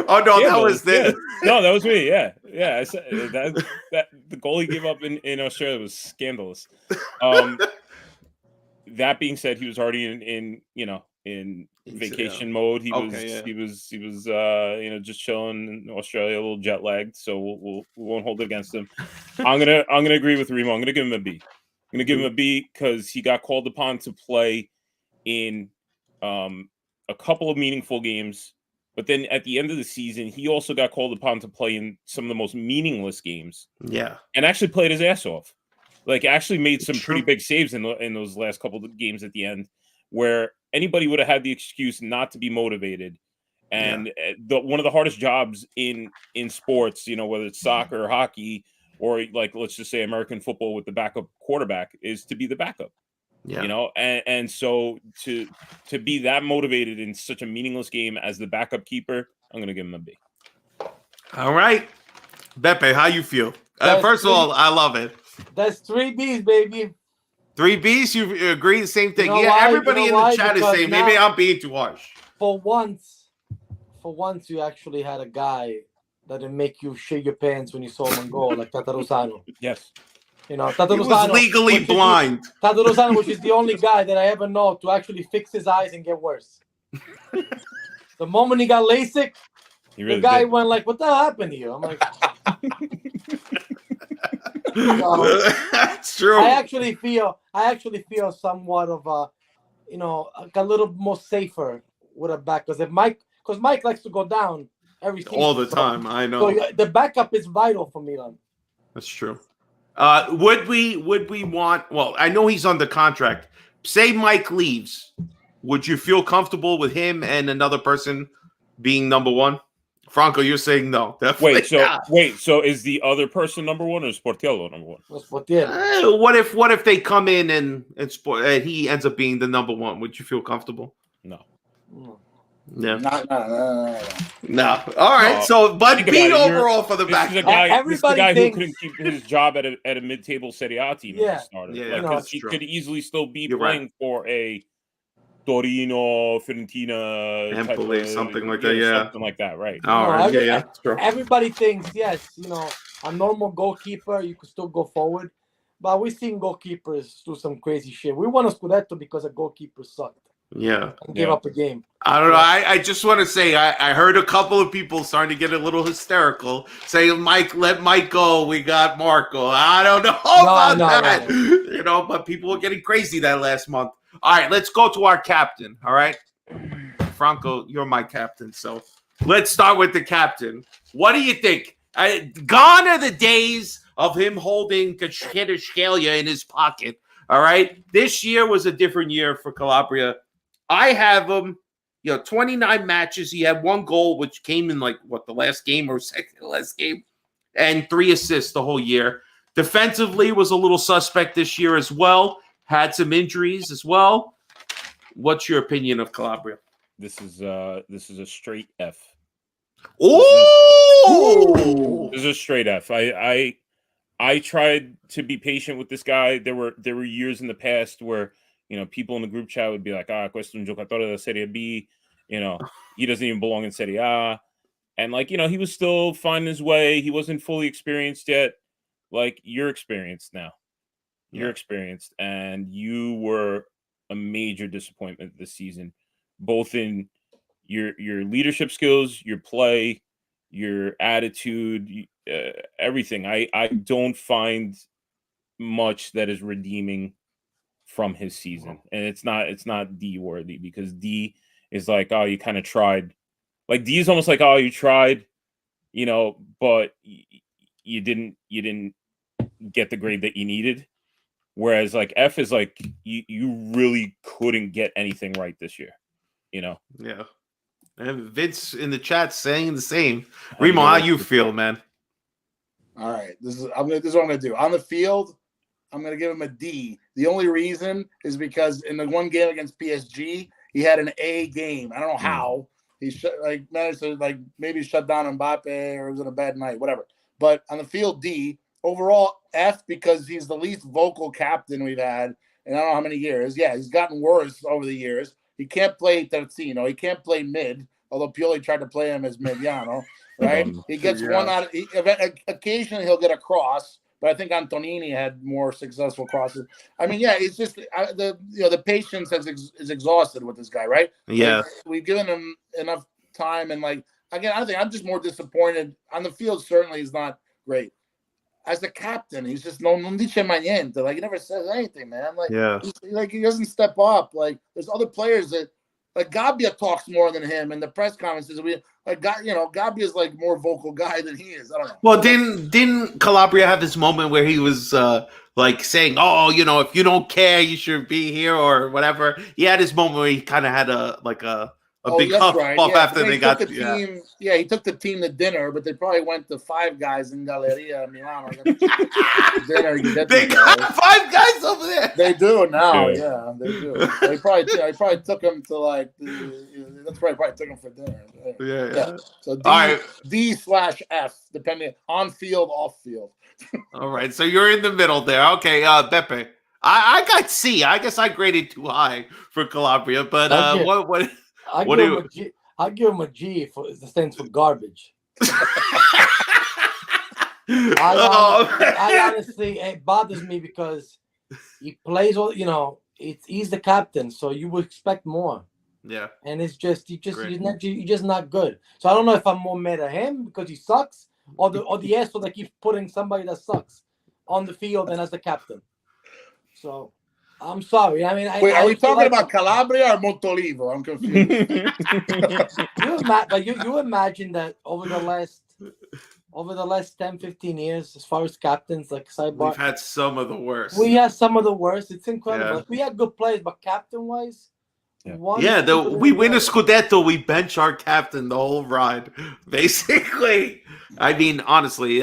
Oh no, that was this. Yeah. No, that was me. Yeah. I said that the goal he gave up in Australia was scandalous. That being said, he was already in vacation mode. He was just chilling in Australia, a little jet lagged. So we won't hold it against him. I'm gonna agree with Remo. I'm gonna give him a B. I'm gonna give him a B because he got called upon to play in a couple of meaningful games. But then at the end of the season, he also got called upon to play in some of the most meaningless games. Yeah. And actually played his ass off. Like, actually made some pretty big saves in those last couple of games at the end, where anybody would have had the excuse not to be motivated. And one of the hardest jobs in sports, whether it's soccer or hockey, or like, let's just say American football with the backup quarterback, is to be the backup. Yeah. You know, and so to be that motivated in such a meaningless game as the backup keeper, I'm going to give him a B. All right. Beppe, how you feel? First of all, I love it. That's 3 Bs, baby. 3 Bs, you agree the same thing. You know Yeah, why? everybody You know in the why? chat is Because saying now- maybe I'm being too harsh. For once, you actually had a guy that didn't make you shit your pants when you saw him on goal, like Tata Rosano. Yes. You know, Tata He was Rosano, legally blind. Tata Rosano, which is the only guy that I ever know to actually fix his eyes and get worse. The moment he got LASIK, He really the guy did. went like, "What the hell happened to you?" I'm like, That's true. I actually feel somewhat of a little more safer with a back because Mike likes to go down every season, All the time. I know. So the backup is vital for Milan. That's true. Would we want? Well, I know he's under contract. Say Mike leaves. Would you feel comfortable with him and another person being number one? Franco, you're saying no. Definitely Wait, so is the other person number one or is Sportiello number one? What if they come in and he ends up being the number one? Would you feel comfortable? No. Yeah. No. All right. No. So, but Think beat about it. overall for the This back. is the guy, Everybody who thinks- couldn't keep his job at a mid-table Serie A team Yeah. as a starter. Yeah, Like, no, 'cause that's he true. could easily still be You're playing for a Torino, Fiorentina, type Empoli, of- something like that, yeah. something like that, right? All right. Yeah. True. Everybody thinks, yes, a normal goalkeeper, you could still go forward. But we've seen goalkeepers do some crazy shit. We won a Scudetto because a goalkeeper sucked Yeah. and gave up a game. I don't know. I just want to say I heard a couple of people starting to get a little hysterical, saying, "Mike, let Mike go. We got Marco." I don't know about that. No. But people were getting crazy that last month. All right, let's go to our captain. All right, Franco, you're my captain. So let's start with the captain. What do you think? Gone are the days of him holding Kvaratskhelia in his pocket. All right, this year was a different year for Calabria. I have him. 29 matches. He had 1 goal, which came in the last game or second to last game, and 3 assists the whole year. Defensively was a little suspect this year as well. Had some injuries as well. What's your opinion of Calabria? This is a straight F. Oh, This is a straight F. I tried to be patient with this guy. There were years in the past where people in the group chat would be like, questo è un giocatore della Serie B. He doesn't even belong in Serie A. And he was still finding his way. He wasn't fully experienced yet. You're experienced now. You're experienced, and you were a major disappointment this season, both in your leadership skills, your play, your attitude, everything. I don't find much that is redeeming from his season, and it's not D worthy, because D is like, oh, you kind of tried. D is almost like, oh, you tried, but you didn't get the grade that you needed. Whereas F is you really couldn't get anything right this year, Yeah. And Vince in the chat saying the same. Remo, how you feel, man? All right. This is what I'm gonna do. On the field, I'm gonna give him a D. The only reason is because in the 1 game against PSG, he had an A game. I don't know how. He managed to maybe shut down Mbappe, or it was in a bad night, whatever. But on the field, D. Overall, F, because he's the least vocal captain we've had in I don't know how many years. Yeah, he's gotten worse over the years. He can't play terzino. He can't play mid, although Pioli tried to play him as mediano, right? He gets one out. Occasionally, he'll get a cross, but I think Antonini had more successful crosses. I mean, it's just the patience is exhausted with this guy, right? Yeah. We've given him enough time, and again, I think I'm just more disappointed. On the field, certainly he's not great. As a captain, he's just non dice mai niente. He never says anything, man. He doesn't step up. There's other players that, Gabbia talks more than him in the press conferences. Gabbia is more vocal guy than he is. I don't know. Well, didn't Calabria have this moment where he was saying, "Oh, if you don't care, you should be here," or whatever? He had this moment where he kind of had a big that's huff right. off Yeah, after they got the team. Yeah, he took the team to dinner, but they probably went to Five Guys in Galleria Milano. Dinner. You get They these got guys. 5 guys over there. They do now. Yeah. Yeah, they do. They probably took him to like. That's probably took him for dinner. Yeah. So All right. D/F, depending on field, off field. All right. So you're in the middle there. Okay, Beppe. I got C. I guess I graded too high for Calabria, but what I give him a G for it stands for garbage. I honestly, it bothers me because he plays all. He's the captain, so you would expect more. Yeah, and it's just he's just not good. So I don't know if I'm more mad at him because he sucks, or the asshole that keeps putting somebody that sucks on the field and as the captain. So I'm sorry. I mean, wait, are we talking about Calabria or Montolivo? I'm confused. you imagine that over the last 10, 15 years, as far as captains, like sidebar, we've had some of the worst. We had some of the worst. It's incredible. Yeah. Like, we had good players, but captain-wise, we win a Scudetto, we bench our captain the whole ride, basically. I mean, honestly,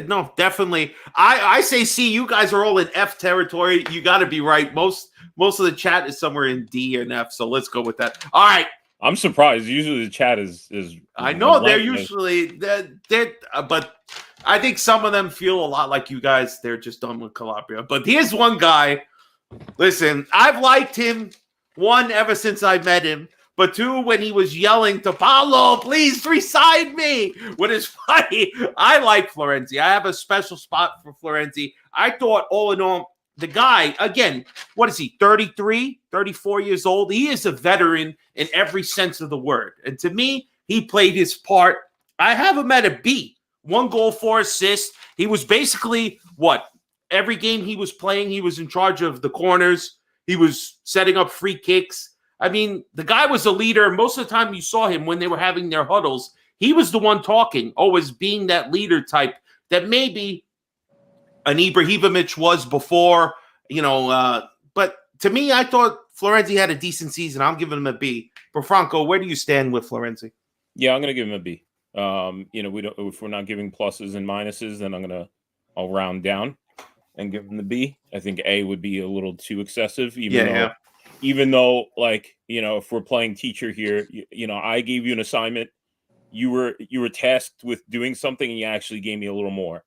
no, definitely. I say C. You guys are all in F territory. You got to be right. Most of the chat is somewhere in D and F, so let's go with that. All right. I'm surprised. Usually the chat is I know they're usually but I think some of them feel a lot like you guys. They're just done with Calabria. But here's one guy. Listen, I've liked him. 1, ever since I met him, but 2, when he was yelling to Paolo, please resign me, when it's funny. I like Florenzi. I have a special spot for Florenzi. I thought, all in all, the guy, again, what is he, 33, 34 years old? He is a veteran in every sense of the word. And to me, he played his part. I have him at a B. 1 goal, 4 assists. He was basically, every game he was playing, he was in charge of the corners. He was setting up free kicks. I mean, the guy was a leader. Most of the time you saw him when they were having their huddles, he was the one talking, always being that leader type that maybe an Ibrahimovic was before, but to me, I thought Florenzi had a decent season. I'm giving him a B. But Franco, where do you stand with Florenzi? Yeah, I'm going to give him a B. If we're not giving pluses and minuses, then I'll round down and give him the B. I think A would be a little too excessive, even though, if we're playing teacher here, I gave you an assignment. You were tasked with doing something, and you actually gave me a little more.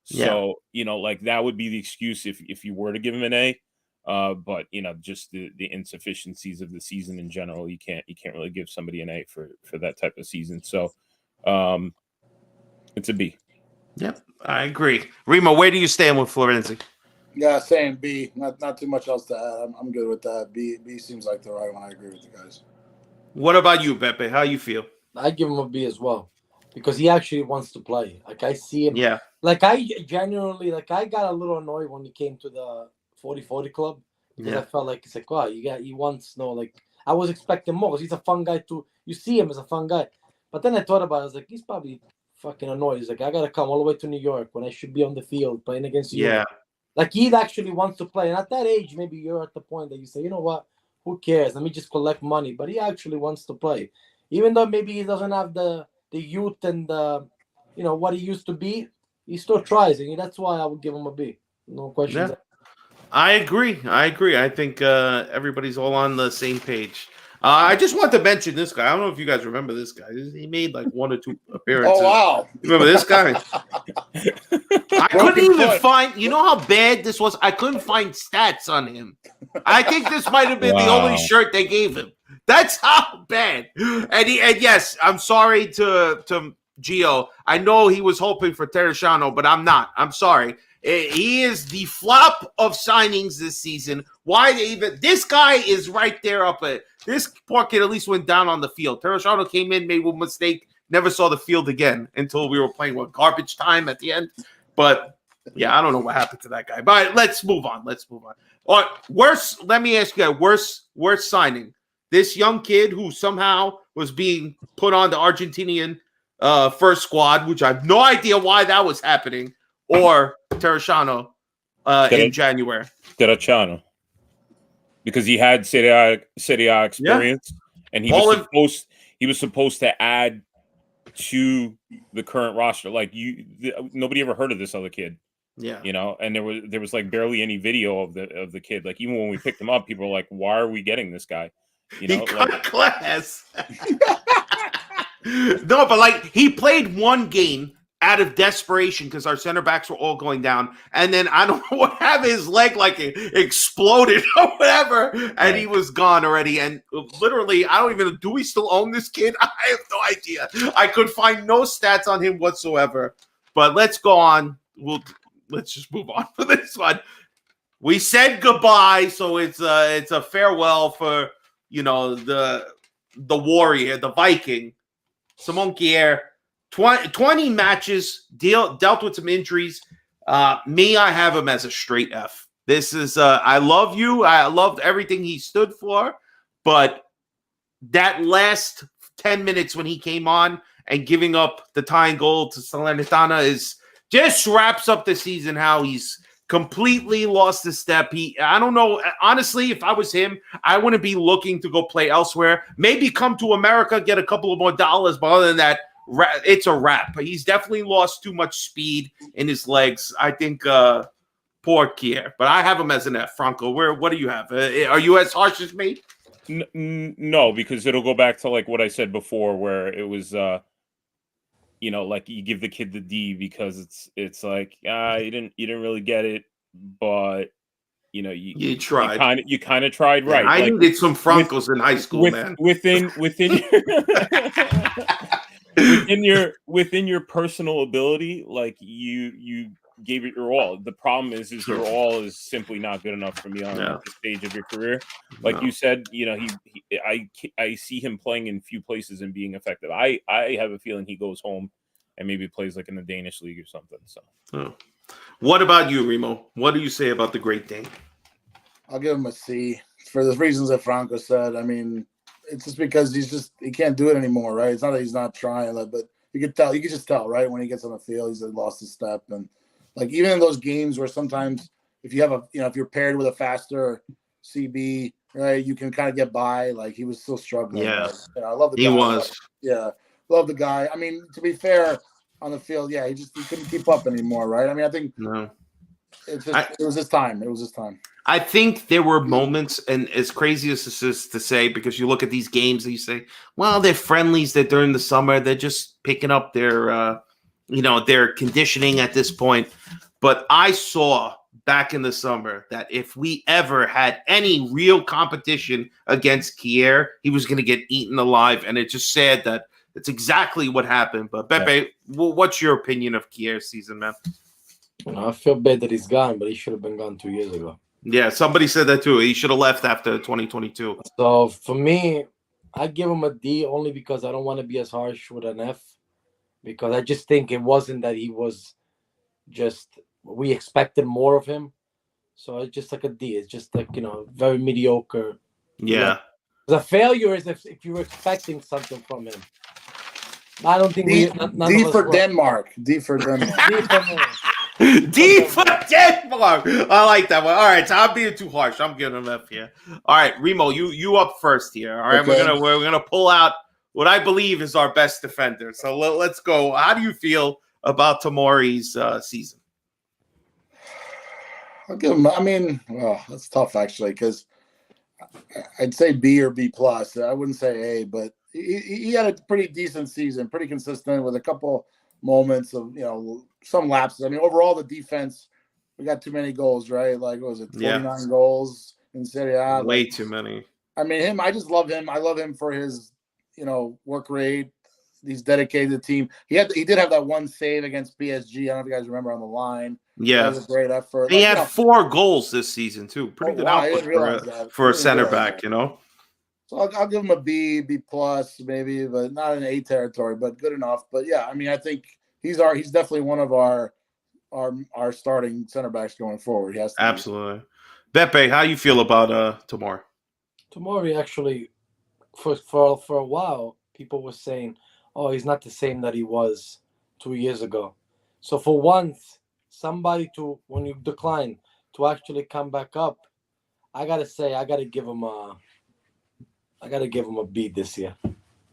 So that would be the excuse if you were to give him an A. But just the insufficiencies of the season in general, you can't really give somebody an A for that type of season. So it's a B. Yep, I agree. Remo, where do you stand with Florenzi? Yeah, same B. Not too much else to add. I'm good with that. B seems like the right one. I agree with you guys. What about you, Beppe? How you feel? I give him a B as well because he actually wants to play. Like I see him. Yeah. Like I genuinely, I got a little annoyed when he came to the 40-40 club because I felt like it's like, wow, he wants I was expecting more because he's a fun guy too. You see him as a fun guy, but then I thought about it. I was like, he's probably fucking annoyed. He's like, I gotta come all the way to New York when I should be on the field playing against you. Yeah. Like he actually wants to play, and at that age, maybe you're at the point that you say, you know what, who cares? Let me just collect money. But he actually wants to play, even though maybe he doesn't have the youth and what he used to be. He still tries, and that's why I would give him a B. No questions. Yeah. I agree. I think everybody's all on the same page. I just want to mention this guy. I don't know if you guys remember this guy. He made 1 or 2 appearances. Oh, wow. Remember this guy? I couldn't even find, how bad this was? I couldn't find stats on him. I think this might have been the only shirt they gave him. That's how bad. And yes, I'm sorry to Gio. I know he was hoping for Terracciano, but I'm not. I'm sorry. He is the flop of signings this season. Why this guy is right there up at this poor kid at least went down on the field. Terracciano came in, made one mistake, never saw the field again until we were playing garbage time at the end. But yeah, I don't know what happened to that guy. But let's move on. All right, let me ask you a worst signing. This young kid who somehow was being put on the Argentinian first squad, which I have no idea why that was happening, or Terracciano in January. Terracciano. Because he had Serie A experience, and Paul, he was supposed to add to the current roster. Like nobody ever heard of this other kid. yeah, You know, and there was like barely any video of the kid. Like even when we picked him up, people were like, "Why are we getting this guy?" You know, he cut class. No, but like he played one game out of desperation because our center backs were all going down, and then I don't know what happened. His leg like exploded or whatever, and he was gone already. And literally, I don't even. Do we still own this kid? I have no idea. I could find no stats on him whatsoever. But let's go on. Let's just move on for this one. We said goodbye, so it's a farewell for the warrior, the Viking, Simon Kjær. 20 matches, dealt with some injuries. I have him as a straight F. This is I love you. I loved everything he stood for, but that last 10 minutes when he came on and giving up the tying goal to Salernitana is just wraps up the season. How he's completely lost his step. I don't know. Honestly, if I was him, I wouldn't be looking to go play elsewhere. Maybe come to America, get a couple of more dollars. But other than that, it's a wrap. He's definitely lost too much speed in his legs. I think poor Kjær. But I have him as an F. Franco, what do you have? Are you as harsh as me? No, because it'll go back to like what I said before, where it was like you give the kid the D because it's like you didn't really get it, but you tried. You kind of tried, right? I needed some Francos in high school, man. Within your personal ability, like you gave it your all. The problem is your all is simply not good enough for Milan at this stage of your career. Like you said, I see him playing in few places and being effective. I have a feeling he goes home and maybe plays like in the Danish league or something. So, what about you, Remo? What do you say about the Great Dane? I'll give him a C for the reasons that Franco said. I mean, it's just because he can't do it anymore, right? It's not that he's not trying, but you could just tell, right? When he gets on the field, he's lost his step. And like even in those games where sometimes if you have if you're paired with a faster CB, right, you can kind of get by. Like he was still struggling. Yeah, right? I love the guy. He was. Love the guy. I mean, to be fair, on the field, he couldn't keep up anymore, right? I mean, I think it was his time. It was his time. I think there were moments, and as crazy as this is to say, because you look at these games and you say, well, they're friendlies, they're during the summer, they're just picking up their conditioning at this point. But I saw back in the summer that if we ever had any real competition against Kjær, he was going to get eaten alive. And it's just sad that it's exactly what happened. But Pepe, what's your opinion of Kjær's season, man? I feel bad that he's gone, but he should have been gone 2 years ago. Yeah, somebody said that too. He should have left after 2022. So for me, I give him a D only because I don't want to be as harsh with an F, because I just think it wasn't that he was we expected more of him. So it's just like a D. It's just like, very mediocre. Yeah. The failure is if you're expecting something from him. I don't think D for Denmark. D for Denmark. D for Denmark. I like that one. All right, so I'm being too harsh. I'm giving him F here. All right, Remo, you up first here. All right, okay. we're gonna pull out what I believe is our best defender. So let's go. How do you feel about Tomori's season? I'll give him. I mean, that's tough actually, because I'd say B or B plus. I wouldn't say A, but he had a pretty decent season, pretty consistent with a couple moments of some lapses. I mean, overall the defense, we got too many goals, right? Like what was it, 49 goals in Serie A? Way too many. I mean, I just love him. I love him for his work rate. He's dedicated to the team. He did have that one save against PSG. I don't know if you guys remember, on the line. Yeah, that was a great effort. He had 4 goals this season too. Pretty good output for a center back. So I'll give him a B plus maybe, but not in A territory, but good enough. But yeah, I mean, I think he's definitely one of our starting center backs going forward. He has to absolutely. Beppe, how you feel about Tomori? Tomori actually, for a while, people were saying, "Oh, he's not the same that he was 2 years ago." So for once, somebody when you decline to actually come back up, I gotta give him I gotta give him a B this year.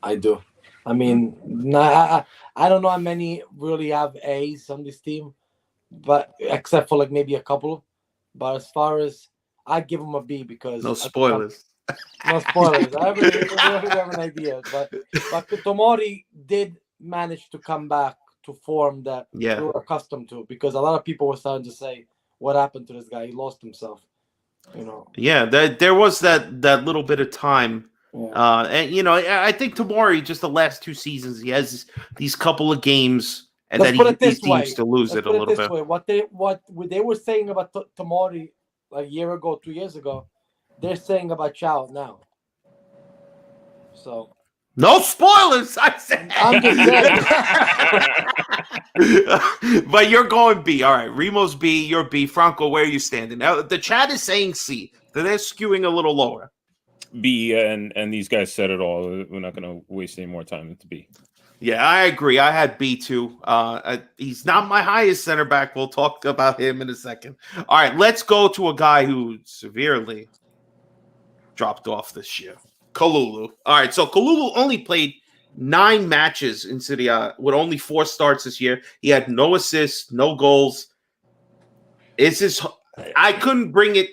I do. I mean, I don't know how many really have A's on this team, but except for like maybe a couple. But as far as I give him a B because No spoilers. No spoilers. I already have an idea, but Tomori did manage to come back to form that we were accustomed to, because a lot of people were starting to say, "What happened to this guy? He lost himself." You know. Yeah, there was that little bit of time. Yeah. And I think Tomori, just the last 2 seasons, he has these couple of games, and Let's then put it he this way. seems to lose it a little bit. What they were saying about Tomori a year ago, 2 years ago, they're saying about Chow now. So no spoilers, I said. I'm just saying. But you're going B. All right, Remo's B, you're B. Franco, where are you standing? Now the chat is saying C. So they're skewing a little lower. B, and these guys said it all. We're not going to waste any more time to B. Yeah, I agree. I had B too. He's not my highest center back. We'll talk about him in a second. All right, let's go to a guy who severely dropped off this year. Kalulu. All right, so Kalulu only played 9 matches in Serie A with only 4 starts this year. He had no assists, no goals. I couldn't bring it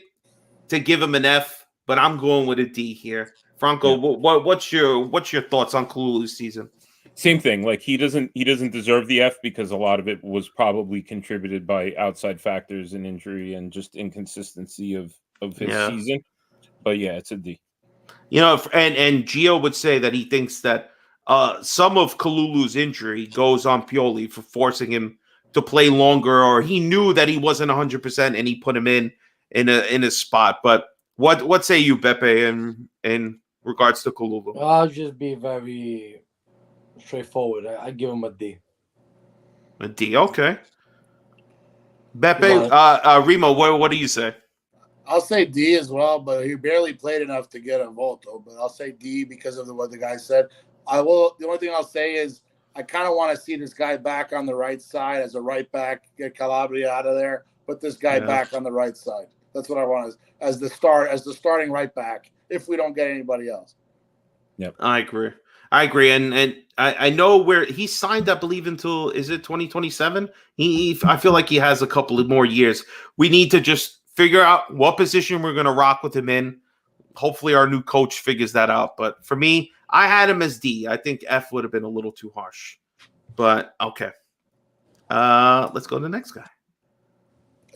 to give him an F, but I'm going with a D here. Franco, what's your thoughts on Kalulu's season? Same thing. Like he doesn't deserve the F because a lot of it was probably contributed by outside factors and injury and just inconsistency of his season. But yeah, it's a D. And Gio would say that he thinks that some of Kalulu's injury goes on Pioli for forcing him to play longer, or he knew that he wasn't 100% and he put him in a spot. But what say you, Beppe, in regards to Kalulu? I'll just be very straightforward. I give him a D. A D, okay. Beppe, Remo, what do you say? I'll say D as well, but he barely played enough to get a Volto. But I'll say D because of what the guy said. The only thing I'll say is I kind of want to see this guy back on the right side as a right back, get Calabria out of there, put this guy back on the right side. That's what I want as the starting right back if we don't get anybody else. Yep, I agree. And I know where he signed, I believe, until, is it 2027? I feel like he has a couple of more years. We need to just figure out what position we're going to rock with him in. Hopefully our new coach figures that out. But for me, I had him as D. I think F would have been a little too harsh. But okay. Let's go to the next guy.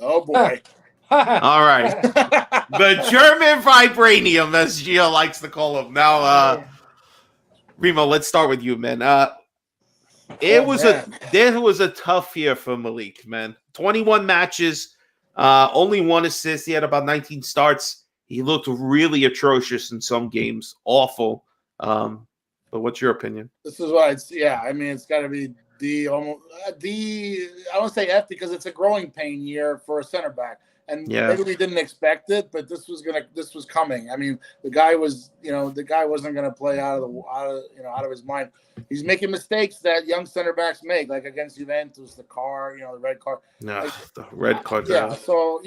Oh, boy. All right. The German vibranium, as Gio likes to call him. Now, Remo, let's start with you, man. There was a tough year for Malik, man. 21 matches, only 1 assist. He had about 19 starts. He looked really atrocious in some games, awful. But what's your opinion? This is what it's got to be D. Almost D. I don't say F because it's a growing pain year for a center back. And maybe we didn't expect it, but this was coming. I mean, the guy wasn't gonna play out of his mind. He's making mistakes that young center backs make, like against Juventus, the red card. No, the red card. Yeah. So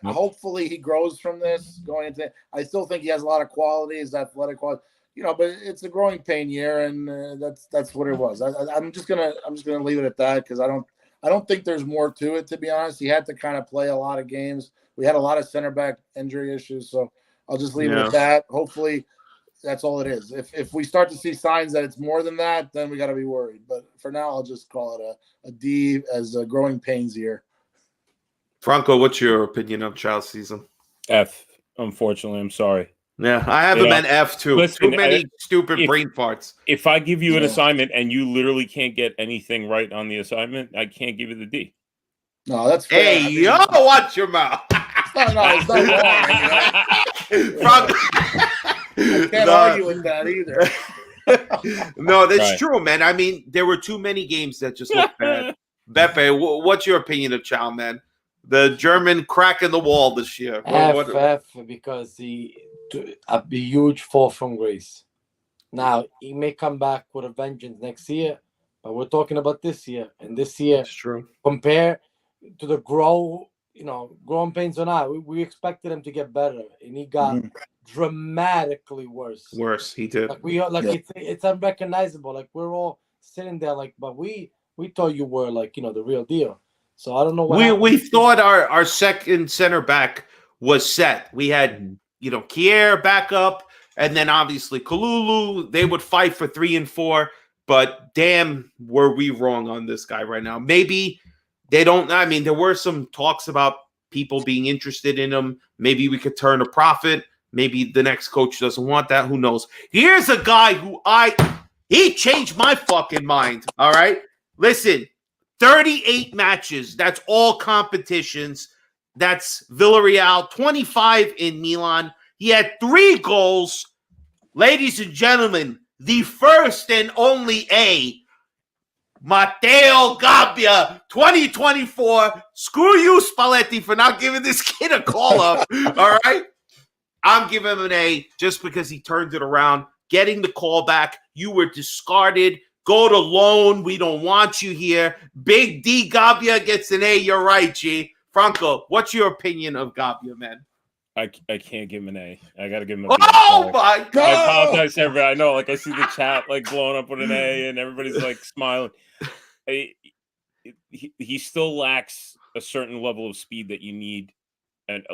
hopefully he grows from this going into. I still think he has a lot of qualities, athletic quality. But it's a growing pain year, and that's what it was. I'm just gonna leave it at that because I don't think there's more to it, to be honest. He had to kind of play a lot of games. We had a lot of center back injury issues, so I'll just leave it at that. Hopefully, that's all it is. If we start to see signs that it's more than that, then we got to be worried. But for now, I'll just call it a D as a growing pains year. Franco, what's your opinion of Child's season? F. Unfortunately, I'm sorry. Yeah, I have him at F too. Listen, too many stupid brain farts. If I give you an assignment and you literally can't get anything right on the assignment, I can't give you the D. No, that's fair. Hey, watch your mouth. It's not wrong. I can't argue with that either. No, that's true, man. I mean, there were too many games that just looked bad. Beppe, what's your opinion of Chow, man? The German cracking the wall this year. F because a huge fall from grace. Now he may come back with a vengeance next year, but we're talking about this year, and this year, it's true. Compare to the growth growing pains or not, we expected him to get better, and he got dramatically worse. Worse, he did. It's unrecognizable. Like we're all sitting there, but we thought you were the real deal. So I don't know what we thought our second center back was set. We had Kier back up, and then obviously Kalulu. They would fight for 3 and 4, but damn, were we wrong on this guy right now? Maybe they don't. I mean, there were some talks about people being interested in him. Maybe we could turn a profit. Maybe the next coach doesn't want that. Who knows? Here's a guy who he changed my fucking mind. All right, listen. 38 matches. That's all competitions. That's Villarreal. 25 in Milan. He had 3 goals. Ladies and gentlemen, the first and only A, Matteo Gabbia, 2024. Screw you, Spalletti, for not giving this kid a call up. All right? I'm giving him an A just because he turned it around. Getting the call back. You were discarded. Go to loan. We don't want you here. Big D Gabbia gets an A. You're right, G. Franco, what's your opinion of Gabbia, man? I can't give him an A. I got to give him a B. Oh, my God. I apologize to everybody. I know, I see the chat, blowing up with an A, and everybody's, smiling. He still lacks a certain level of speed that you need, and,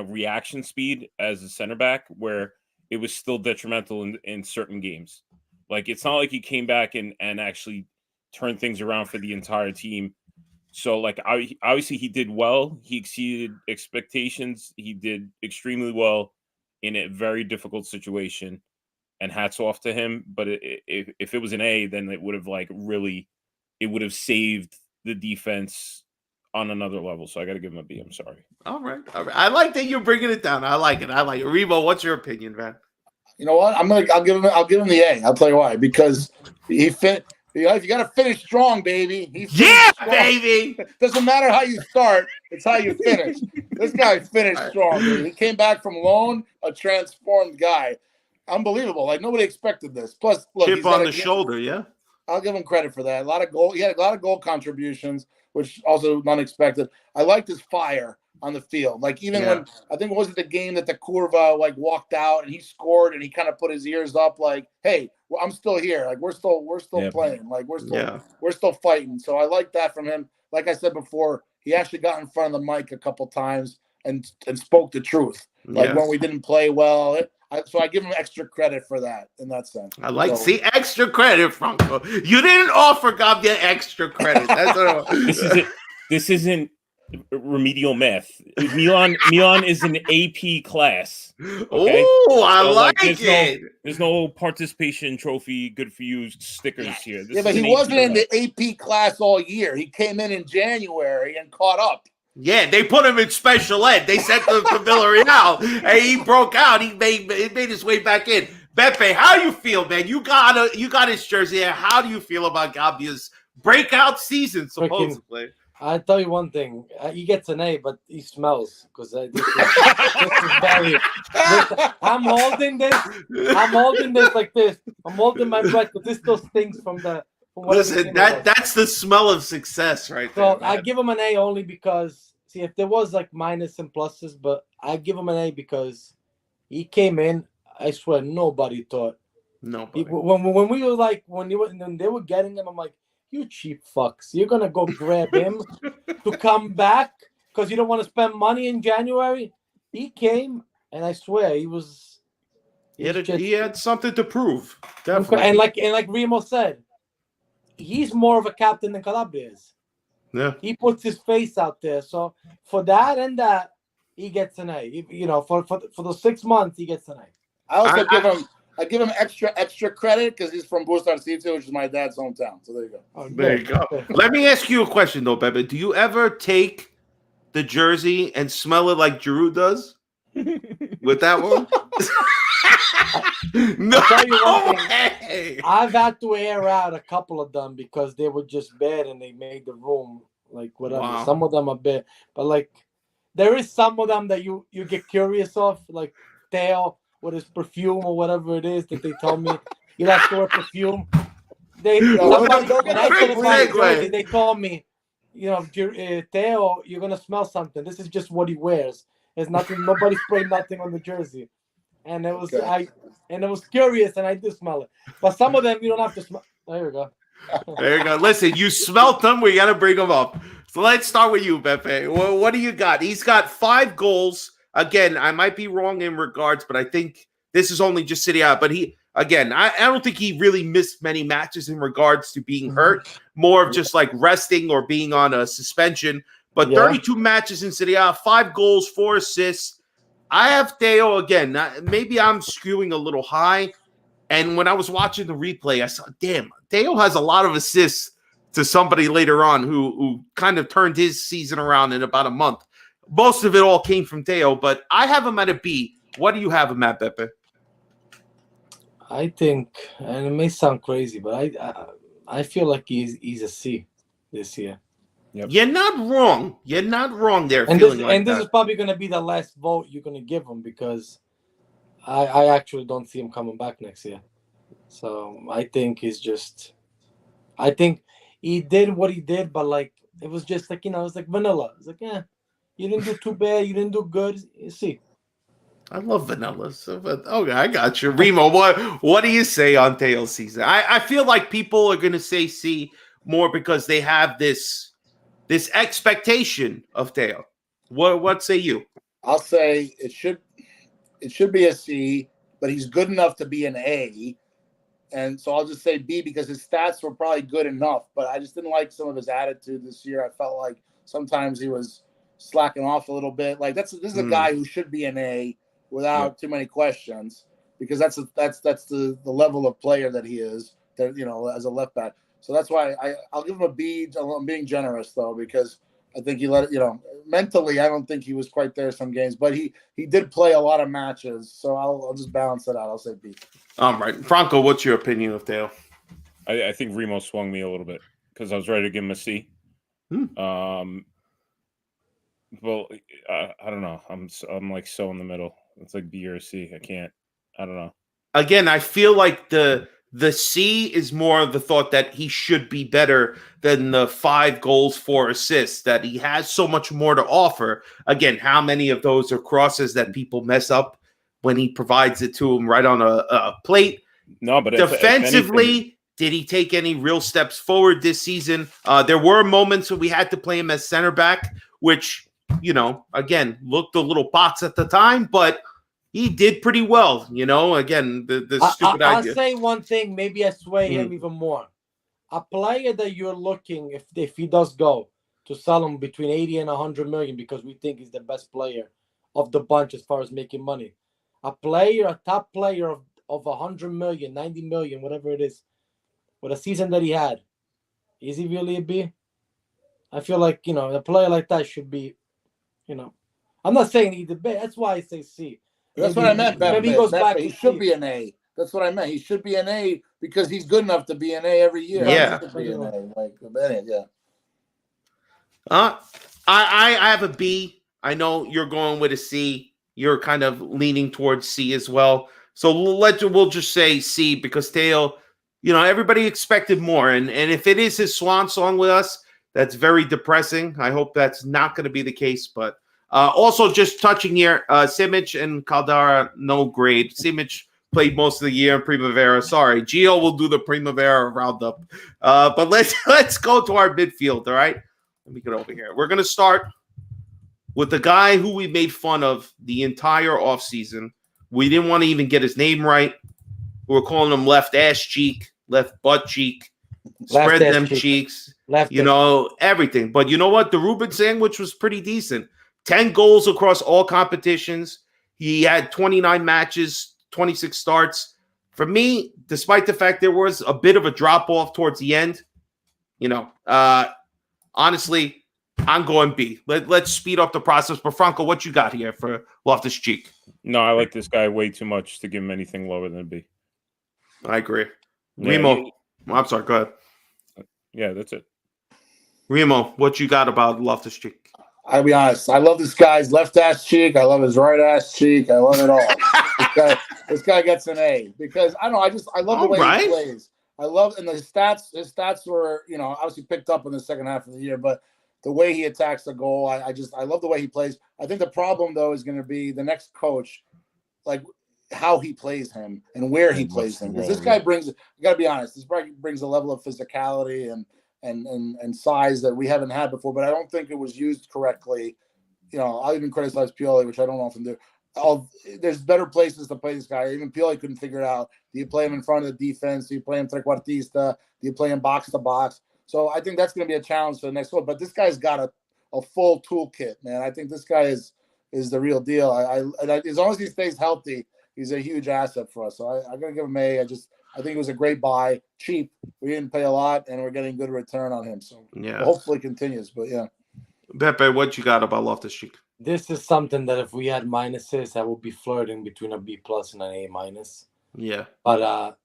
reaction speed as a center back, where it was still detrimental in certain games. It's not like he came back and actually turned things around for the entire team. So, obviously he did well. He exceeded expectations. He did extremely well in a very difficult situation, and hats off to him. But if it was an A, then it would have it would have saved the defense on another level. So I got to give him a B. I'm sorry. All right. I like that you're bringing it down. I like it. Remo, what's your opinion, man? You know what? I'll give him the A. I'll tell you why. Because he fit. If you got to finish strong, baby. Strong. Baby. Doesn't matter how you start; it's how you finish. This guy finished strong. Baby. He came back from loan, a transformed guy. Unbelievable! Nobody expected this. Plus, look, chip on the shoulder. Yeah, I'll give him credit for that. He had a lot of goal contributions, which also unexpected. I liked his fire on the field. When I think was it the game that the Curva walked out and he scored and he kind of put his ears up hey, I'm still here. We're still playing. We're still fighting. So I like that from him. Like I said before, he actually got in front of the mic a couple times and spoke the truth. When we didn't play well. So I give him extra credit for that in that sense. Extra credit, Franco. You didn't offer Gabbia extra credit. That's what This isn't remedial math. Milan is an AP class. Okay? Oh, I like it. There's no participation trophy, good for you stickers here. But he wasn't in the AP class all year. He came in January and caught up. Yeah, they put him in special ed. They sent him to Villarreal, and he broke out. He made his way back in. Beppe, how you feel, man? You got his jersey. How do you feel about Gabbia's breakout season, supposedly? I'll tell you one thing. He gets an A, but he smells because this is very. I'm holding this like this. I'm holding my breath because this still stinks from the. Listen, that's the smell of success right there. So I give him an A only because if there was minus and pluses, but I give him an A because he came in. I swear, nobody thought. Nobody. When we were when they were getting him, I'm like, you cheap fucks. You're going to go grab him to come back because you don't want to spend money in January? He came, and I swear, he had something to prove. Definitely. And like Remo said, he's more of a captain than Calabria is. Yeah. He puts his face out there. So for that and that, he gets an A. For the 6 months, he gets an A. I also give him extra credit because he's from Busto Arsizio, which is my dad's hometown. So there you go. Oh, there you go. Let me ask you a question though, Bebe. Do you ever take the jersey and smell it like Giroud does? With that one? No. I'll tell you one thing. I've had to air out a couple of them because they were just bad and they made the room whatever. Wow. Some of them are bad, but there is some of them that you get curious of, like Theo with his perfume or whatever it is that they tell me he likes to wear perfume. They told me Theo, you're gonna smell something. This is just what he wears. There's nothing. Nobody sprayed nothing on the jersey, and it was Okay. and it was curious, and I did smell it. But some of them you don't have to smell. There you go. There you go. Listen, you smelt them. We got to bring them up. So let's start with you, Pepe. What do you got? He's got 5 goals. Again, I might be wrong in regards, but I think this is only just sitting out. But I don't think he really missed many matches in regards to being hurt. More of just like resting or being on a suspension. But 32 matches in Serie A, 5 goals, 4 assists. I have Theo again. Maybe I'm skewing a little high. And when I was watching the replay, I saw, damn, Theo has a lot of assists to somebody later on who kind of turned his season around in about a month. Most of it all came from Theo, but I have him at a B. What do you have him at, Pepe? I think, and it may sound crazy, but I feel like he's a C this year. Yep. You're not wrong. You're not wrong there. And Feeling this is probably going to be the last vote you're going to give him because I actually don't see him coming back next year. So I think I think he did what he did, but like it was just like, it was like vanilla. It's like, you didn't do too bad, you didn't do good. You see. I love vanilla. So, but okay, I got you. Remo, what do you say on Theo's season? I feel like people are gonna say C more because they have this expectation of Theo. What say you? I'll say it should be a C, but he's good enough to be an A. And so I'll just say B because his stats were probably good enough, but I just didn't like some of his attitude this year. I felt like sometimes he was slacking off a little bit. Like this is a guy who should be an A without too many questions because that's the level of player that he is, that, as a left back. So that's why I'll give him a B. I'm being generous though because I think he mentally I don't think he was quite there some games, but he did play a lot of matches. So I'll just balance it out. I'll say B. All right, Franco, what's your opinion of Theo? I think Remo swung me a little bit because I was ready to give him a C. Well, I don't know. I'm like so in the middle. It's like B or C. I don't know. Again, I feel like the C is more of the thought that he should be better than the 5 goals, 4 assists, that he has so much more to offer. Again, how many of those are crosses that people mess up when he provides it to him right on a plate? No, but defensively, did he take any real steps forward this season? There were moments when we had to play him as center back, which, again, looked a little box at the time, but he did pretty well. Again, the stupid idea. I'll say one thing, maybe I sway him even more. A player that you're looking, if he does go, to sell him between 80 and 100 million because we think he's the best player of the bunch as far as making money. A top player of 100 million, 90 million, whatever it is, with a season that he had, is he really a B? I feel like, a player like that should be, I'm not saying he's the best. That's why I say C. That's what I meant. Maybe he goes back. He should be an A. That's what I meant. He should be an A because he's good enough to be an A every year. Yeah. I have a B. I know you're going with a C. You're kind of leaning towards C as well. So we'll just say C because Theo, everybody expected more. And if it is his swan song with us, that's very depressing. I hope that's not going to be the case. But also just touching here, Simic and Caldara, no grade. Simic played most of the year in Primavera. Sorry, Gio will do the Primavera roundup. But let's go to our midfield, all right? Let me get over here. We're going to start with the guy who we made fun of the entire offseason. We didn't want to even get his name right. We were calling him left ass cheek, left butt cheek, spread them cheeks, everything. But you know what? The Ruben sandwich was pretty decent. 10 goals across all competitions. He had 29 matches, 26 starts. For me, despite the fact there was a bit of a drop-off towards the end, honestly, I'm going B. Let's speed up the process. But Franco, what you got here for Loftus-Cheek? No, I like this guy way too much to give him anything lower than a B. I agree. Yeah, Remo, I'm sorry, go ahead. Yeah, that's it. Remo, what you got about Loftus-Cheek? I'll be honest. I love this guy's left ass cheek. I love his right ass cheek. I love it all. this guy gets an A because I love the way he plays. I love, and his stats were, obviously picked up in the second half of the year, but the way he attacks the goal. I love the way he plays. I think the problem though is going to be the next coach, like how he plays him and where he plays him. Because this guy brings, you got to be honest, this guy brings a level of physicality and size that we haven't had before. But I don't think it was used correctly. You know, I'll even criticize Pioli, which I don't often do. There's better places to play this guy. Even Pioli couldn't figure it out. Do you play him in front of the defense? Do you play him trequartista? Do you play him box to box? So I think that's going to be a challenge for the next one. But this guy's got a full toolkit, man. I think this guy is the real deal. I as long as he stays healthy, he's a huge asset for us. So I got to give him A. I think it was a great buy, cheap. We didn't pay a lot, and we're getting good return on him. So hopefully it continues. But yeah. Pepe, what you got about Loftus-Cheek? This is something that if we had minuses, I would be flirting between a B+ and an A-. Yeah. But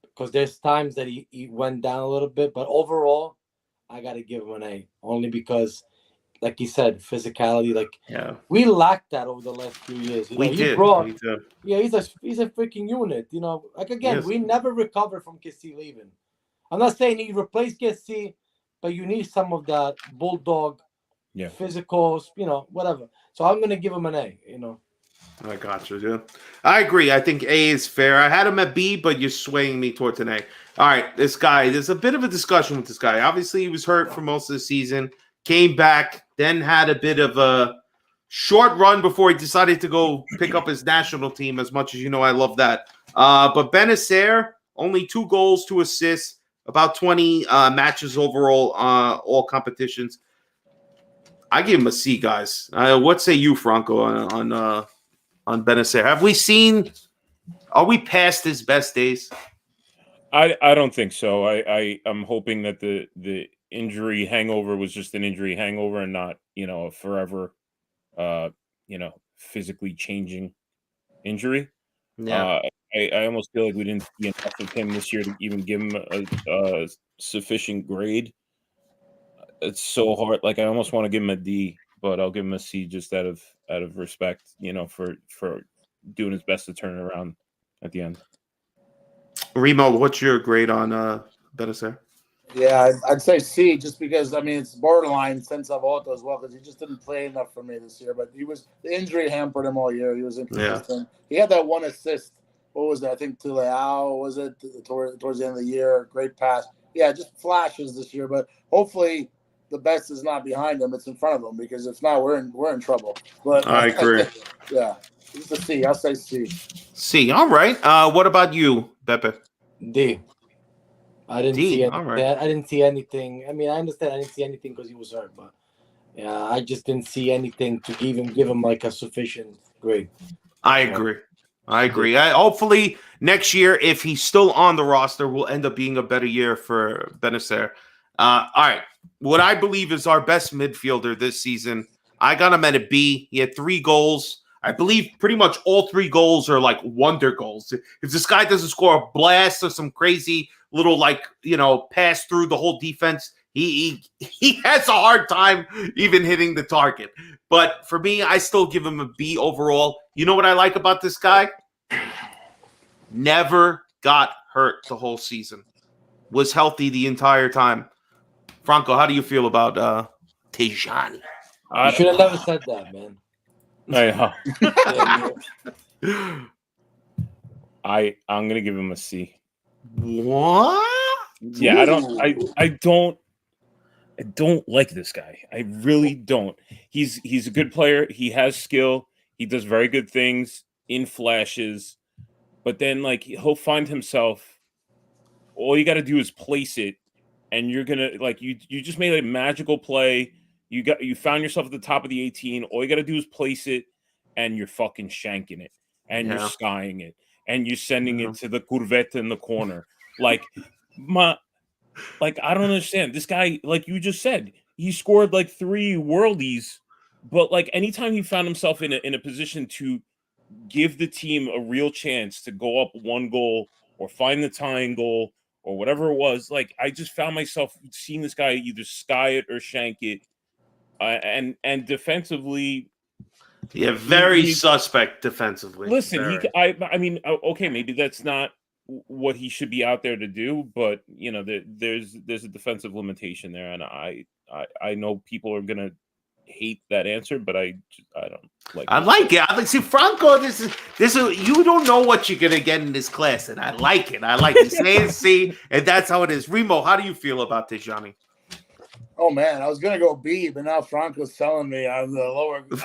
because there's times that he went down a little bit, but overall, I got to give him an A. Only because, like you said, physicality. Like we lacked that over the last few years. You know, we did. Yeah, he's a freaking unit. You know, like again, we never recovered from Kessie leaving. I'm not saying he replaced Kessie, but you need some of that bulldog. Yeah, physicals, you know, whatever. So I'm going to give him an A, you know. I got you, yeah. I agree. I think A is fair. I had him at B, but you're swaying me towards an A. All right, this guy, there's a bit of a discussion with this guy. Obviously, he was hurt for most of the season, came back, then had a bit of a short run before he decided to go pick up his national team, as much as you know I love that. But Benacer, only 2 goals, 2 assists, about 20 matches overall, all competitions. I give him a C, guys. What say you, Franco, on Benacer? Have we seen? Are we past his best days? I don't think so. I'm hoping that the injury hangover was just an injury hangover and not a forever, physically changing injury. Yeah. I almost feel like we didn't see enough of him this year to even give him a sufficient grade. It's so hard. Like I almost want to give him a D, but I'll give him a C just out of respect, for doing his best to turn it around at the end. Remo, what's your grade on Benacer? Yeah, I'd say C, just because it's borderline sense of auto as well, because he just didn't play enough for me this year. But the injury hampered him all year. He was inconsistent. He had that one assist. What was that? I think to Leao, was it towards the end of the year? Great pass. Yeah, just flashes this year, but hopefully the best is not behind him; it's in front of him. Because if not, we're in trouble. But I agree. Yeah, it's a C. I'll say C. C. All right. What about you, Pepe? D. I didn't see anything. All right. I didn't see anything. I understand I didn't see anything because he was hurt, but yeah, I just didn't see anything to even give him like a sufficient grade. I agree. Hopefully next year, if he's still on the roster, will end up being a better year for Benacer. All right. What I believe is our best midfielder this season. I got him at a B. He had 3 goals. I believe pretty much all 3 goals are like wonder goals. If this guy doesn't score a blast or some crazy little pass through the whole defense, he has a hard time even hitting the target. But for me, I still give him a B overall. You know what I like about this guy? Never got hurt the whole season. Was healthy the entire time. Franco, how do you feel about Tejani? You should have never said that, man. I'm gonna give him a C. What? Yeah, I don't like this guy. I really don't. He's a good player. He has skill. He does very good things in flashes. But then he'll find himself. All you got to do is place it, and you're gonna you just made a magical play. You found yourself at the top of the 18. All you got to do is place it, and you're fucking shanking it, and you're skying it, and you're sending it to the curvetta in the corner. I don't understand. This guy, like you just said, he scored 3 worldies, but anytime he found himself in a position to give the team a real chance to go up 1 goal or find the tying goal or whatever it was, I just found myself seeing this guy either sky it or shank it. And defensively, very suspect defensively. Listen, okay, maybe that's not what he should be out there to do, but there's a defensive limitation there, and I I know people are gonna hate that answer, but I don't like. I like it. I like see Franco. This is you don't know what you're gonna get in this class, and I like it. I like it. Say C, and that's how it is. Remo, how do you feel about this, Johnny? Oh man, I was gonna go B, but now Franco's telling me I'm the lower vote.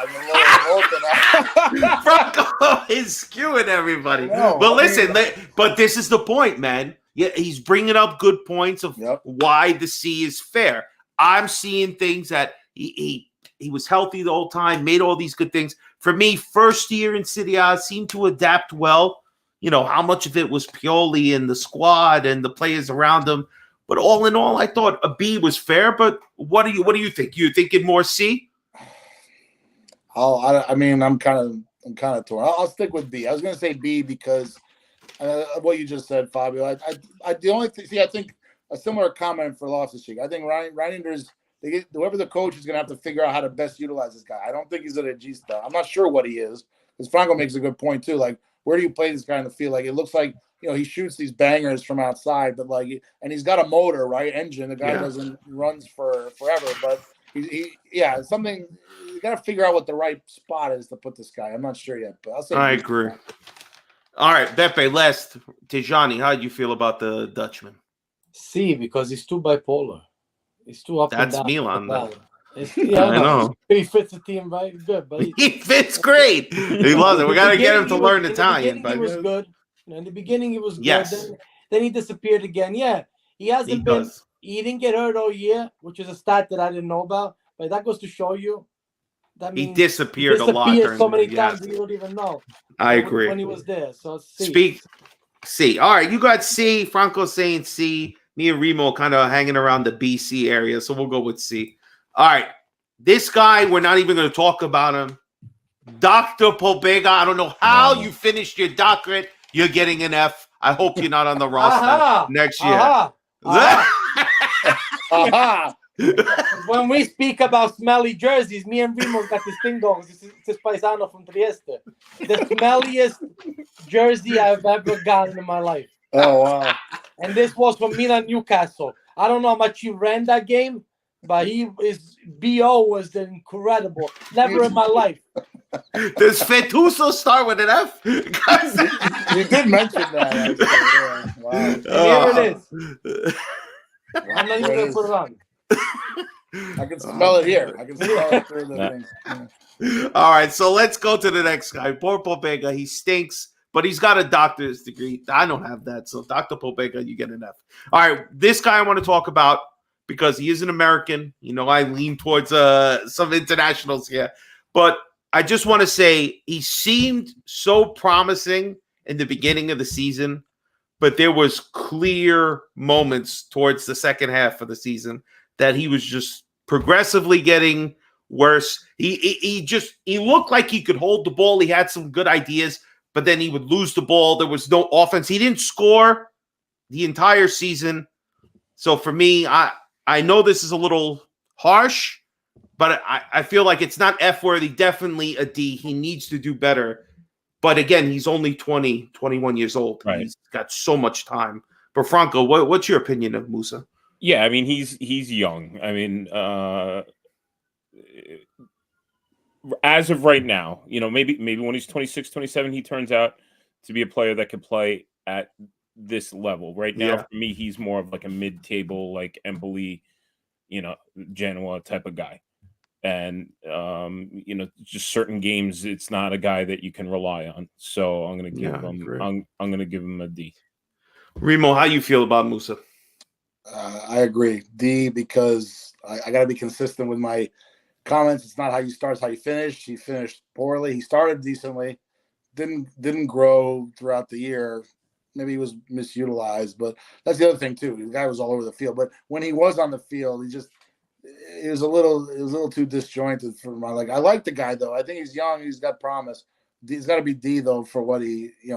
Franco is skewing everybody. But listen, but this is the point, man. Yeah, he's bringing up good points of why the C is fair. I'm seeing things that he was healthy the whole time, made all these good things. For me, first year in Serie A, seemed to adapt well. You know, how much of it was Pioli and the squad and the players around him. But all in all, I thought a B was fair. But what do you think? You thinking more C? I mean, I'm kind of torn. I'll stick with B. I was going to say B because what you just said, Fabio. The only thing, I think a similar comment for Loftus-Cheek. I think Reininder's whoever the coach is going to have to figure out how to best utilize this guy. I don't think he's a regista. I'm not sure what he is. Because Franco makes a good point too. Like, where do you play this guy in the field? Like, it looks like, you know, he shoots these bangers from outside, but like, and he's got a motor, right? Engine. The guy doesn't runs for forever, but it's something you got to figure out what the right spot is to put this guy. I'm not sure yet, but I'll say. I agree. All right, Beppe, last Tijani, how do you feel about the Dutchman? C, because he's too bipolar. He's too up and down. That's Milan, though. I know. He fits the team right good, but he fits great. He loves it. We got to get him to learn Italian. He was good. In the beginning, he was good. Yes. Then he disappeared again. Yeah, he hasn't been. He didn't get hurt all year, which is a stat that I didn't know about. But that goes to show you that he disappeared a lot. So many times that you don't even know. I agree. When he was there, so C. C. All right, you got C. Franco saying C. Me and Remo kind of hanging around the BC area, so we'll go with C. All right, this guy, we're not even going to talk about him. Dr. Pobega, I don't know how you finished your doctorate. You're getting an F. I hope you're not on the roster next year. When we speak about smelly jerseys, me and Remo got this thing going. This paisano from Trieste. The smelliest jersey I've ever gotten in my life. Oh, wow. And this was from Milan Newcastle. I don't know how much he ran that game, but his BO was incredible. Never in my life. Does Fettuso start with an F? You did mention that. Actually. Yeah. Wow. Here it is. I'm not even going to put it on. I can smell it here. I can smell it through the thing. Yeah. All right, so let's go to the next guy. Poor Pobega. He stinks, but he's got a doctor's degree. I don't have that, so Dr. Pobega, you get an F. All right, this guy I want to talk about because he is an American. You know, I lean towards some internationals here, but I just want to say he seemed so promising in the beginning of the season, but there was clear moments towards the second half of the season that he was just progressively getting worse. He looked like he could hold the ball. He had some good ideas, but then he would lose the ball. There was no offense. He didn't score the entire season. So for me, I know this is a little harsh, but I feel like it's not F-worthy, definitely a D. He needs to do better. But again, he's only 20, 21 years old. Right. He's got so much time. But Franco, what's your opinion of Musa? Yeah, I mean, he's young. I mean, as of right now, you know, maybe when he's 26, 27, he turns out to be a player that could play at this level. Right now, for me, he's more of like a mid-table, like Empoli, you know, Genoa type of guy. And, you know, just certain games, it's not a guy that you can rely on. So I'm going to give him, I'm going to give him a D. Remo, how you feel about Musa? I agree. D, because I got to be consistent with my comments. It's not how you start, it's how you finish. He finished poorly. He started decently, didn't grow throughout the year. Maybe he was misutilized, but that's the other thing too. The guy was all over the field, but when he was on the field, it was a little too disjointed for my I like the guy though. I think he's young. He's got promise. He's got to be D though for what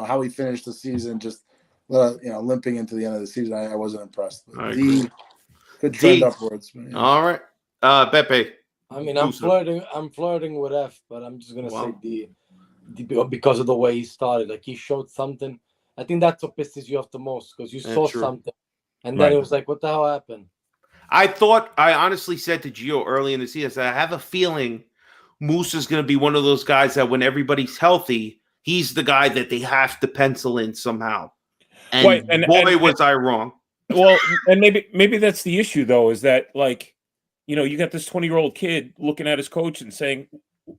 how he finished the season. Just limping into the end of the season. I wasn't impressed. D could trend upwards. But, All right, Beppe. I mean, I'm flirting with F, but I'm just gonna say D because of the way he started. Like, he showed something. I think that's what pisses you off the most because you saw something, and then it was like, what the hell happened? I honestly said to Gio early in the season, I said, I have a feeling Musa's going to be one of those guys that when everybody's healthy, he's the guy that they have to pencil in somehow. And Right, was I wrong. Well, and maybe that's the issue, though, is that, like, you got this 20-year-old kid looking at his coach and saying,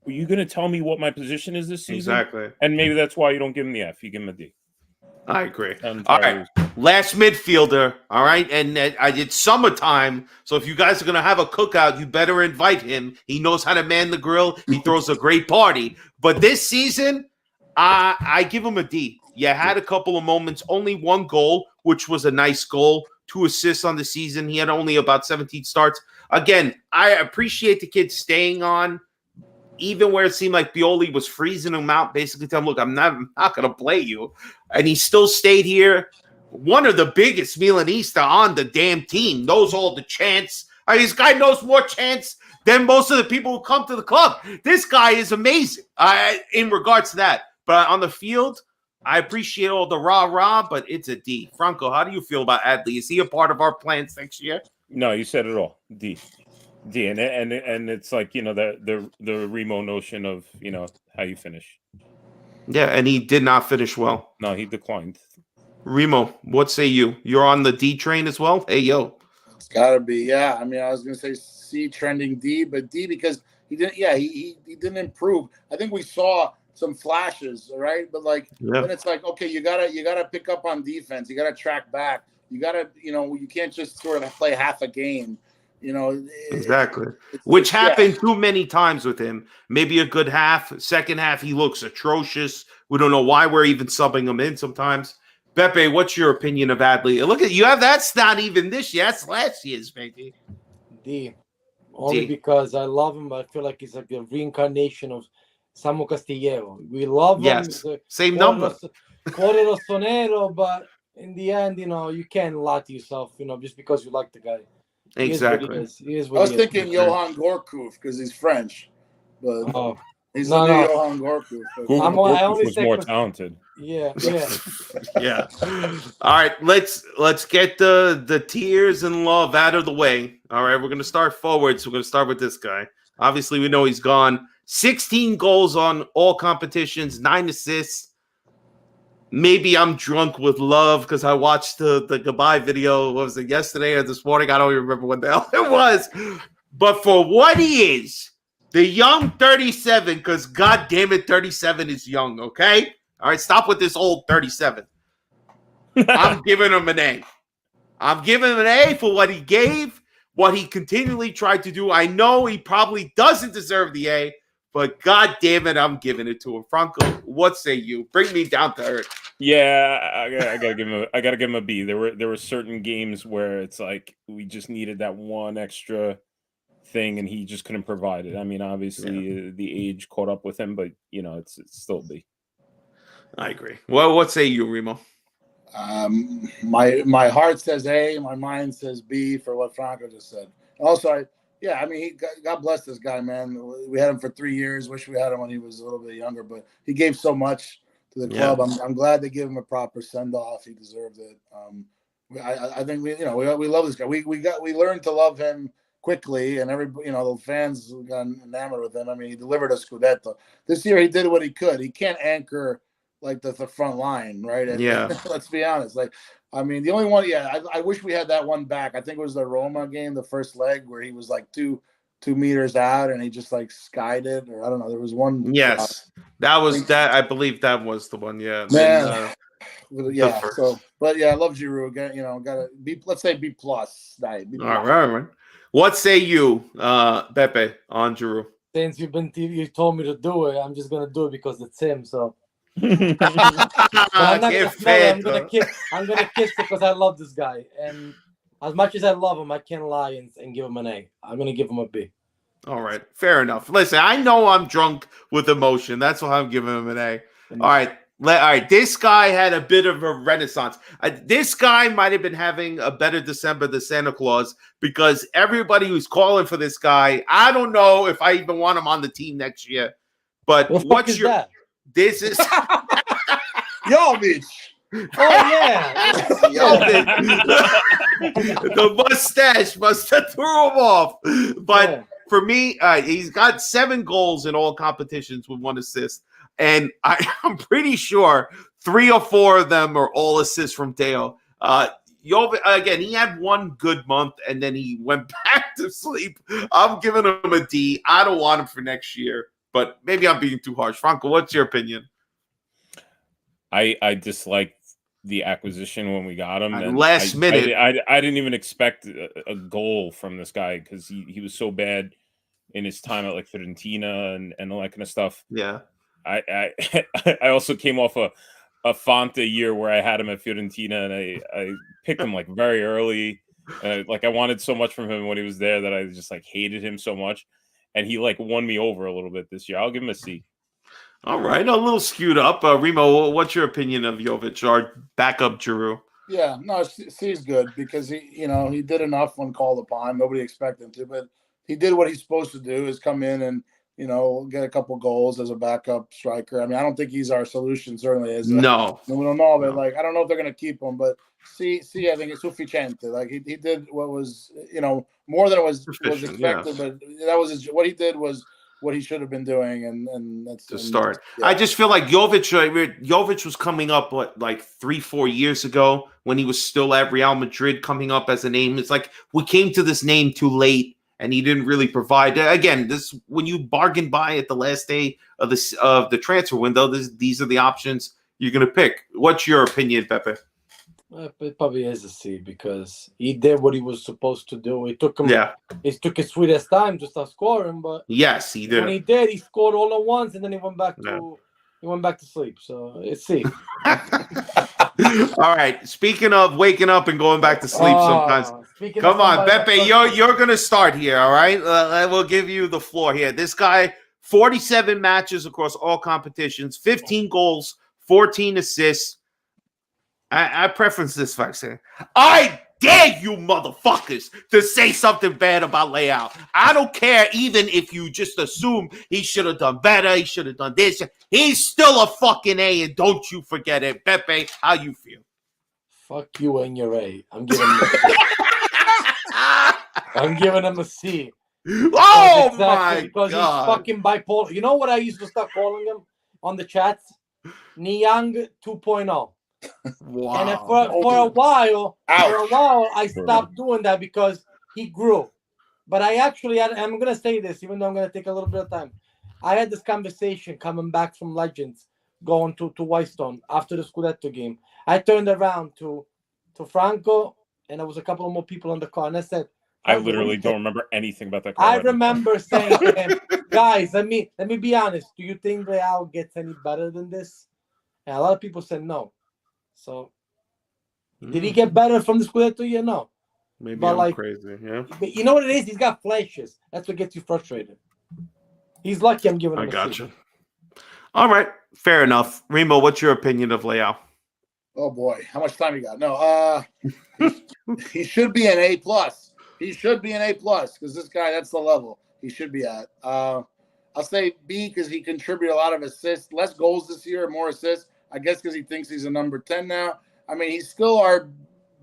are you going to tell me what my position is this season? Exactly. And maybe that's why you don't give him the F. You give him a D. I agree. All right. Last midfielder. All right. And I did summertime. So if you guys are going to have a cookout, you better invite him. He knows how to man the grill. He throws a great party. But this season, I give him a D. Yeah, had a couple of moments. Only one goal, which was a nice goal. 2 assists on the season. He had only about 17 starts. Again, I appreciate the kid staying on. Even where it seemed like Pioli was freezing him out, basically telling him, look, I'm not going to play you. And he still stayed here. One of the biggest Milanista on the damn team. Knows all the chants. This guy knows more chants than most of the people who come to the club. This guy is amazing in regards to that. But on the field, I appreciate all the rah-rah, but it's a D. Franco, how do you feel about Adley? Is he a part of our plans next year? No, you said it all. D. And it's like, the Remo notion of, how you finish. Yeah, and he did not finish well. No, he declined. Remo, what say you? You're on the D train as well? Hey, yo. It's got to be, yeah. I mean, I was going to say C trending D, but D because he didn't, he didn't improve. I think we saw some flashes, all right? But, when it's like, okay, you gotta pick up on defense. You got to track back. You got to, you can't just sort of play half a game. Exactly. Which happened too many times with him. Maybe a good half. Second half, he looks atrocious. We don't know why we're even subbing him in sometimes. Beppe, what's your opinion of Adley? Look at you have that's not even this year. That's last year's, baby. D. Only because I love him. I feel like he's like a reincarnation of Samu Castillejo. We love him. Yes. Same number. Correro Sonero, but in the end, you can't lie to yourself, just because you like the guy. Exactly. I was thinking Johan Gorkuf because he's French, but he's no. Johan Gorkuf. Gorkuf was more talented. Yeah. Yeah. All right, let's get the tears and love out of the way. All right, we're gonna start forward. So we're gonna start with this guy. Obviously, we know he's gone. 16 goals on all competitions, 9 assists. Maybe I'm drunk with love because I watched the goodbye video. What was it, yesterday or this morning? I don't even remember what the hell it was. But for what he is, the young 37, because God damn it, 37 is young, okay? All right, stop with this old 37. I'm giving him an A. I'm giving him an A for what he gave, what he continually tried to do. I know he probably doesn't deserve the A, but God damn it, I'm giving it to him. Franco, what say you? Bring me down to earth. Yeah, I gotta give him a B. There were certain games where it's like we just needed that one extra thing, and he just couldn't provide it. I mean, obviously the age caught up with him, but it's still B. I agree. Well, what say you, Remo? My heart says A, my mind says B for what Franco just said. Also, God bless this guy, man. We had him for 3 years. Wish we had him when he was a little bit younger, but he gave so much to the club. I'm glad they gave him a proper send off. He deserved it. I think we love this guy. We learned to love him quickly, and the fans got enamored with him. I mean, he delivered a Scudetto. This year he did what he could. He can't anchor like the front line, right? And, let's be honest. The only one, I wish we had that one back. I think it was the Roma game, the first leg, where he was like 2 meters out and he just skied it, or I don't know. There was one. Yes, that was that. I believe that was the one. Yeah, man. So, but I love Giroud. Gotta be. Let's say B plus. All right. What say you, Beppe, on Giroud? Since you told me to do it, I'm just gonna do it because it's him. So. I'm gonna kiss it because I love this guy, and as much as I love him, I can't lie and give him an A. I'm gonna give him a B. All right, fair enough. Listen, I know I'm drunk with emotion. That's why I'm giving him an A. All right. This guy had a bit of a renaissance. This guy might have been having a better December than Santa Claus because everybody who's calling for this guy, I don't know if I even want him on the team next year. But what's your? That? This is Jovic. Oh yeah. The mustache must have threw him off. But Yeah. for me, he's got 7 goals in all competitions with 1 assist. And I'm pretty sure 3 or 4 of them are all assists from Dale. Again, he had 1 good month and then he went back to sleep. I'm giving him a D. I don't want him for next year, but maybe I'm being too harsh. Franco, what's your opinion? I disliked the acquisition when we got him. And Last minute. I didn't even expect a goal from this guy because he was so bad in his time at like Fiorentina and all that kind of stuff. Yeah. I also came off a Fonte year where I had him at Fiorentina and I picked him like very early. Like I wanted so much from him when he was there that I just like hated him so much. And he like won me over a little bit this year. I'll give him a C. All right, a little skewed up. Remo, what's your opinion of Jovic, our backup Giroud? Yeah, no, C is good because he did enough when called upon. Nobody expected him to, but he did what he's supposed to do: is come in and get a couple goals as a backup striker. I mean, I don't think he's our solution. Certainly, No, we don't know, but like I don't know if they're going to keep him. But C, I think it's sufficiente. Like he did what was more than was expected, yes. but that was what he did was what he should have been doing, and that's to start. I just feel like Jovic was coming up like 3-4 years ago when he was still at Real Madrid, coming up as a name. It's like we came to this name too late, and he didn't really provide. Again, this when you bargain buy at the last day of the transfer window. These are the options you're going to pick. What's your opinion, Pepe? It probably is a C because he did what he was supposed to do. It took him. Yeah. It took his sweetest time to start scoring, but yes, he did. When he did, he scored all at once, and then he went back to sleep. So it's C. All right. Speaking of waking up and going back to sleep, sometimes. Come on, Pepe. You're gonna start here. All right. I will give you the floor here. This guy, 47 matches across all competitions, 15 goals, 14 assists. I preference this vaccine. I dare you motherfuckers to say something bad about Layout. I don't care even if you just assume he should have done better, he should have done this. He's still a fucking A, and don't you forget it. Pepe, how you feel? Fuck you and your A. I'm giving him a C. Oh my because God. He's fucking bipolar. You know what I used to start calling him on the chats? Niang 2.0. Wow. And for a while, I stopped doing that because he grew. But I actually had, I'm going to say this, even though I'm going to take a little bit of time. I had this conversation coming back from Legends, going to Whitestone after the Scudetto game. I turned around to Franco, and there was a couple of more people in the car, and I said, I literally don't remember anything about that car. I remember saying to him, guys, let me be honest. Do you think Real gets any better than this? And a lot of people said no. So, did he get better from the Scudetto? Yeah, no. Maybe but I'm crazy, yeah. But you know what it is? He's got flashes. That's what gets you frustrated. He's lucky I'm giving him I got you. All right, fair enough. Remo, what's your opinion of Leao? Oh, boy. How much time you got? No, he should be an A+. He should be an A+, because this guy, that's the level he should be at. I'll say B because he contributed a lot of assists. Less goals this year, more assists. I guess because he thinks he's a number 10 now. I mean, he's still our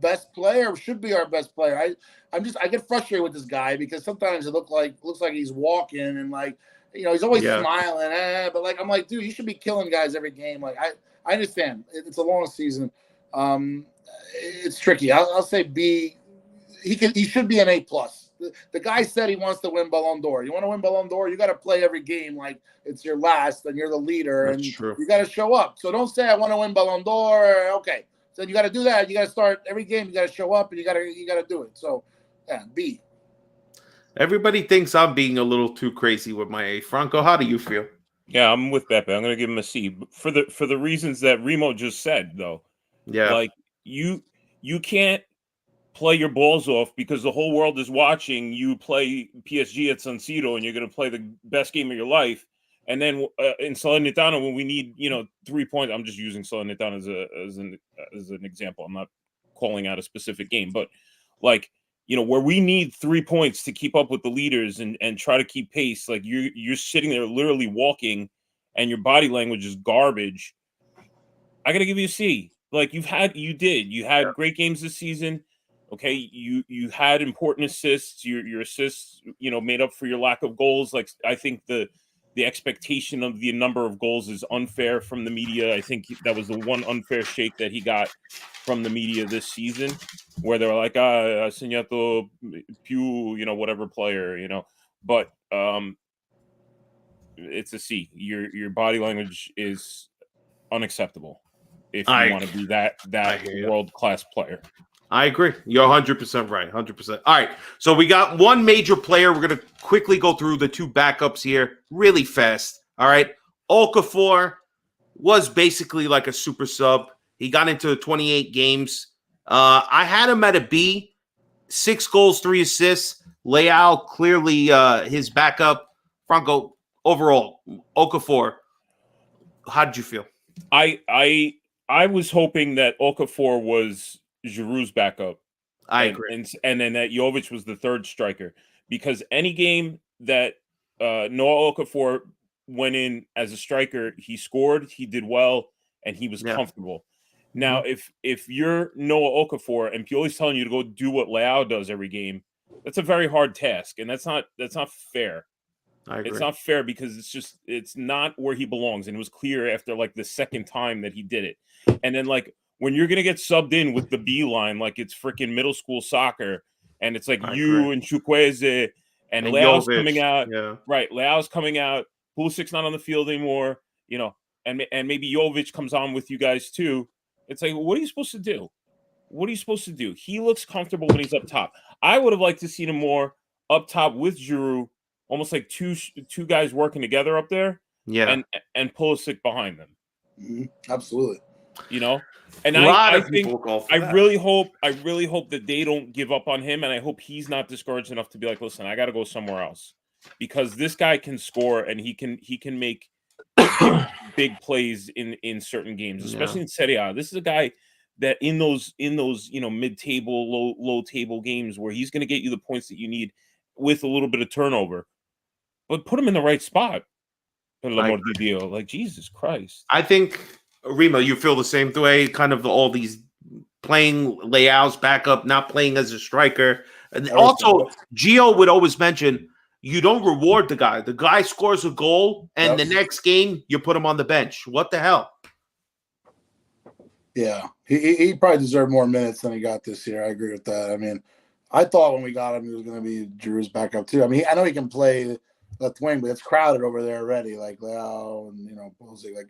best player, should be our best player. I get frustrated with this guy because sometimes it looks like he's walking and like, he's always smiling. But like, I'm like, dude, you should be killing guys every game. Like, I understand it's a long season. It's tricky. I'll say B. He should be an A+. The guy said he wants to win Ballon d'Or. You want to win Ballon d'Or, you got to play every game like it's your last, and you're the leader, That's and true. you got to show up. So don't say I want to win Ballon d'Or. Okay, so you got to do that. You got to start every game. You got to show up, and you got to do it. So yeah, B. Everybody thinks I'm being a little too crazy with my A. Franco, how do you feel? Yeah, I'm with Pepe. I'm going to give him a C for the reasons that Remo just said, though. Yeah, like you can't play your balls off because the whole world is watching you play PSG at San Siro and you're going to play the best game of your life. And then in Salernitana, when we need 3 points, I'm just using Salernitana as an example. I'm not calling out a specific game, but like where we need 3 points to keep up with the leaders and try to keep pace. Like you're sitting there literally walking, and your body language is garbage. I got to give you a C. like you had great games this season. Okay, you had important assists. Your assists, made up for your lack of goals. Like I think the expectation of the number of goals is unfair from the media. I think that was the one unfair shake that he got from the media this season, where they were like, ha segnato più, whatever player, but it's a C. Your body language is unacceptable if you want to be that world-class player. I agree. You're 100% right. 100%. All right. So we got one major player. We're going to quickly go through the two backups here really fast. All right. Okafor was basically like a super sub. He got into 28 games. I had him at a B, 6 goals, 3 assists. Leao, clearly his backup. Franco, overall, Okafor, how did you feel? I was hoping that Okafor was Giroud's backup. I agree. And then that Jovic was the third striker, because any game that Noah Okafor went in as a striker, he scored, he did well, and he was comfortable. Now, if you're Noah Okafor and Pioli's telling you to go do what Leao does every game, that's a very hard task, and that's not fair. I agree. It's not fair because it's not where he belongs, and it was clear after like the second time that he did it. And then like when you're gonna get subbed in with the B line, like it's freaking middle school soccer, and it's like and Chukwueze and Leao's coming out, right? Leao's coming out. Pulisic's not on the field anymore, and maybe Jovic comes on with you guys too. It's like, what are you supposed to do? What are you supposed to do? He looks comfortable when he's up top. I would have liked to see him more up top with Giroud, almost like two guys working together up there. Yeah, and Pulisic behind them. Mm-hmm. Absolutely. And I really hope that they don't give up on him, and I hope he's not discouraged enough to be like, listen, I got to go somewhere else, because this guy can score and he can make big plays in certain games, especially in Serie A. This is a guy that in those mid-table, low-table games where he's going to get you the points that you need with a little bit of turnover, but put him in the right spot. Like, Jesus Christ. I think, Rima, you feel the same way, kind of all these playing Leao's backup, not playing as a striker. And also, Gio would always mention, you don't reward the guy. The guy scores a goal, and the next game, you put him on the bench. What the hell? Yeah, he probably deserved more minutes than he got this year. I agree with that. I mean, I thought when we got him, he was going to be Giroud's backup too. I mean, I know he can play left wing, but it's crowded over there already, like Leao and Pulisic. Like,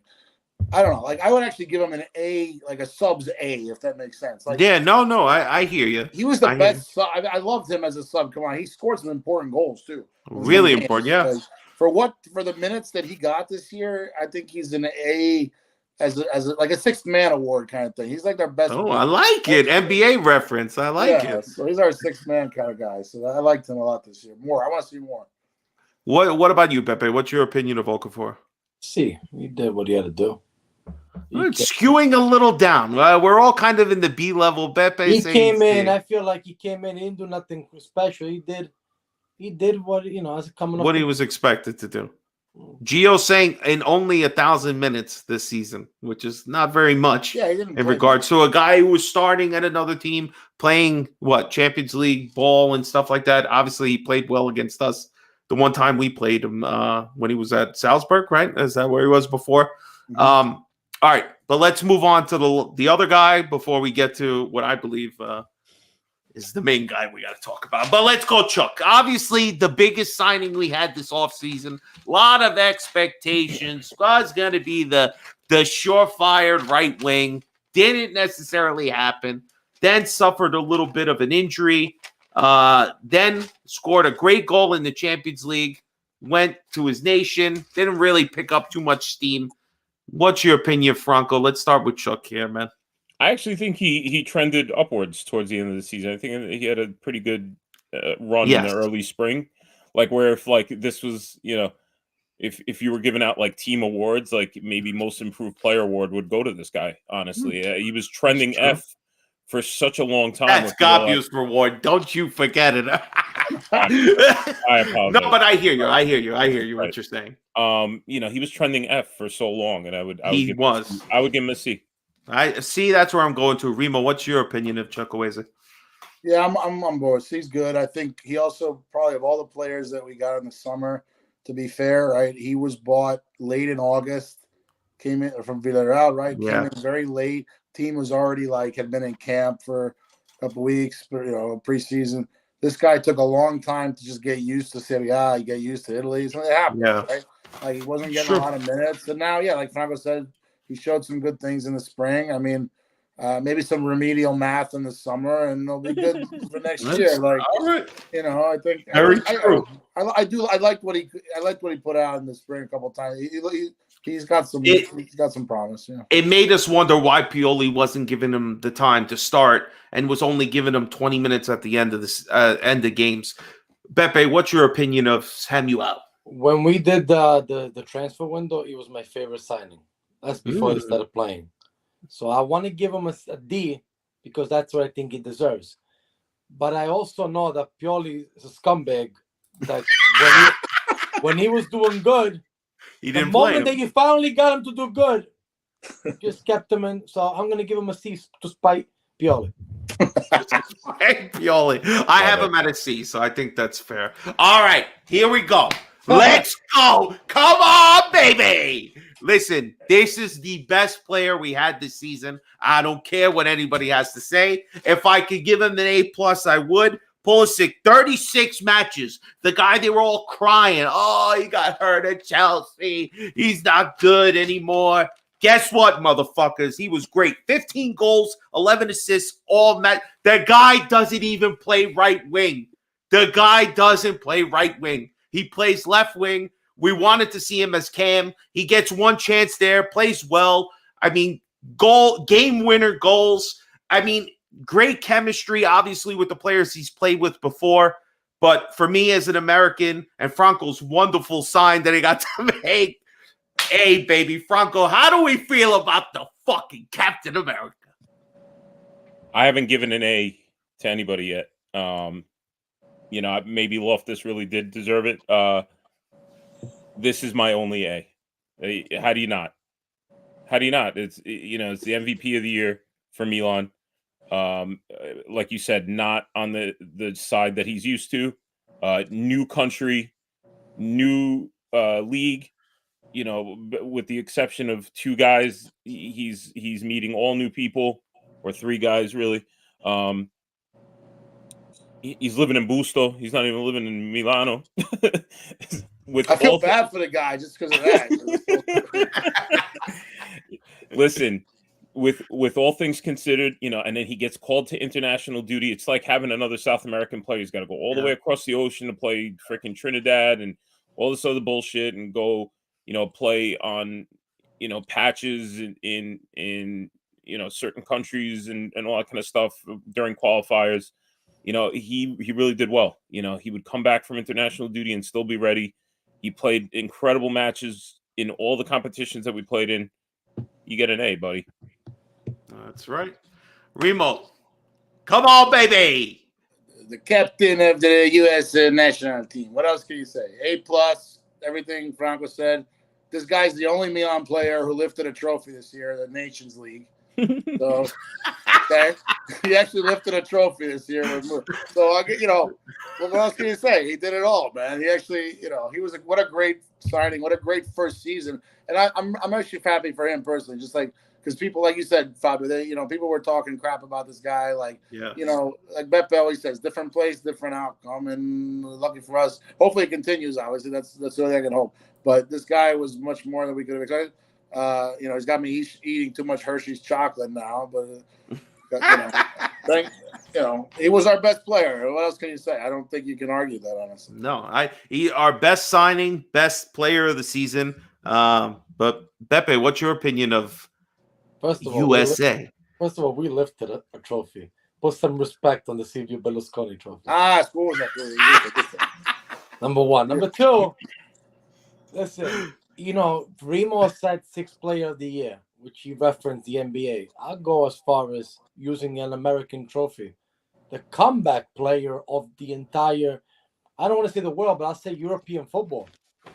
I don't know. Like, I would actually give him an A, like a subs A, if that makes sense. Like, no, I hear you. He was the best sub. I loved him as a sub. Come on, he scored some important goals too. Really important, yeah. For the minutes that he got this year, I think he's an A. As like a sixth man award kind of thing. He's like their best. Oh, I like it. NBA reference. I like it. So he's our sixth man kind of guy. So I liked him a lot this year. More. I want to see more. What about you, Pepe? What's your opinion of Okafor? See, he did what he had to do. It's skewing a little down. We're all kind of in the B level. Pepe. He came in. I feel like he came in. He didn't do nothing special. He did what as coming up. What he was expected to do. Gio saying in only 1,000 minutes this season, which is not very much in regards to a guy who was starting at another team, playing Champions League ball and stuff like that. Obviously, he played well against us. The one time we played him when he was at Salzburg, right? Is that where he was before? Mm-hmm. All right, but let's move on to the other guy before we get to what I believe is the main guy we got to talk about. But let's go, Chuck. Obviously, the biggest signing we had this offseason, a lot of expectations, was going to be the surefire right wing. Didn't necessarily happen. Then suffered a little bit of an injury. Then scored a great goal in the Champions League. Went to his nation. Didn't really pick up too much steam. What's your opinion, Franco? Let's start with Chuck here, man. I actually think he trended upwards towards the end of the season. I think he had a pretty good run in the early spring, like where if like this was, if you were giving out like team awards, like maybe most improved player award would go to this guy. Honestly, he was trending F for such a long time. That's Gabi's reward. Don't you forget it. I apologize. No, but I hear you. Right. What you're saying. He was trending F for so long, and I would give him a C. I see. That's where I'm going to. Remo, what's your opinion of Chukwueze? Yeah, I'm on board. He's good. I think he also probably of all the players that we got in the summer, to be fair, right? He was bought late in August, came in from Villarreal, right? Yeah. Came in very late. Team was already had been in camp for a couple weeks, preseason. This guy took a long time to just get used to Serie A, get used to Italy. So it happened, right? Like he wasn't getting a lot of minutes. And now, like Franco said, he showed some good things in the spring. I mean, maybe some remedial math in the summer, and they'll be good for next year. Like, all right. I think Very true. I liked what he put out in the spring a couple of times. He's got some promise. Yeah. It made us wonder why Pioli wasn't giving him the time to start and was only giving him 20 minutes at the end of this end of games. Beppe, what's your opinion of Samuel? When we did the transfer window, it was my favorite signing. That's before he started playing. So I want to give him a D because that's what I think he deserves. But I also know that Pioli is a scumbag. That when he was doing good, He didn't the play moment that you finally got him to do good, just kept him in. So I'm going to give him a C to spite Pioli. Hey, Pioli. I have him at a C, so I think that's fair. All right, here we go. Let's go. Come on, baby. Listen, this is the best player we had this season. I don't care what anybody has to say. If I could give him an A+, I would. Pulisic, 36 matches. The guy, they were all crying. Oh, he got hurt at Chelsea. He's not good anymore. Guess what, motherfuckers? He was great. 15 goals, 11 assists, all match. The guy doesn't even play right wing. The guy doesn't play right wing. He plays left wing. We wanted to see him as Cam. He gets one chance there, plays well. I mean, game winner goals. I mean, great chemistry, obviously, with the players he's played with before. But for me as an American, and Franco's wonderful sign that he got to make, hey, baby, Franco, how do we feel about the fucking Captain America? I haven't given an A to anybody yet. Maybe Loftus really did deserve it. This is my only A. How do you not? How do you not? It's it's the MVP of the year for Milan. Like you said, not on the side that he's used to. New country, new league. With the exception of two guys, he's meeting all new people, or three guys really. He's living in Busto. He's not even living in Milano. I feel bad for the guy just because of that. Listen, with all things considered, and then he gets called to international duty. It's like having another South American player. He's got to go all the way across the ocean to play freaking Trinidad and all this other bullshit, and go, play on, patches in certain countries and all that kind of stuff during qualifiers. He really did well. He would come back from international duty and still be ready. He played incredible matches in all the competitions that we played in. You get an A, buddy. That's right. Remo, come on, baby. The captain of the U.S. national team. What else can you say? A+, everything Franco said. This guy's the only Milan player who lifted a trophy this year, the Nations League. So, okay, he actually lifted a trophy this year. So what else can you say? He did it all, man. He actually, he was what a great signing, what a great first season, and I'm actually happy for him personally. Just because people, like you said, Fabio, people were talking crap about this guy, like Beppe always says, different place, different outcome, and lucky for us, hopefully it continues. Obviously, that's the only thing I can hope. But this guy was much more than we could have expected. He's got me eating too much Hershey's chocolate now, but he was our best player. What else can you say? I don't think you can argue that, honestly. No, our best signing, best player of the season. But Beppe, what's your opinion of USA? First of all, we lifted a trophy. Put some respect on the Silvio Berlusconi trophy. School. Number one. Number two. Listen. Remo said 6th player of the year, which he referenced the NBA. I'll go as far as using an American trophy. The comeback player of the entire, I don't want to say the world, but I'll say European football.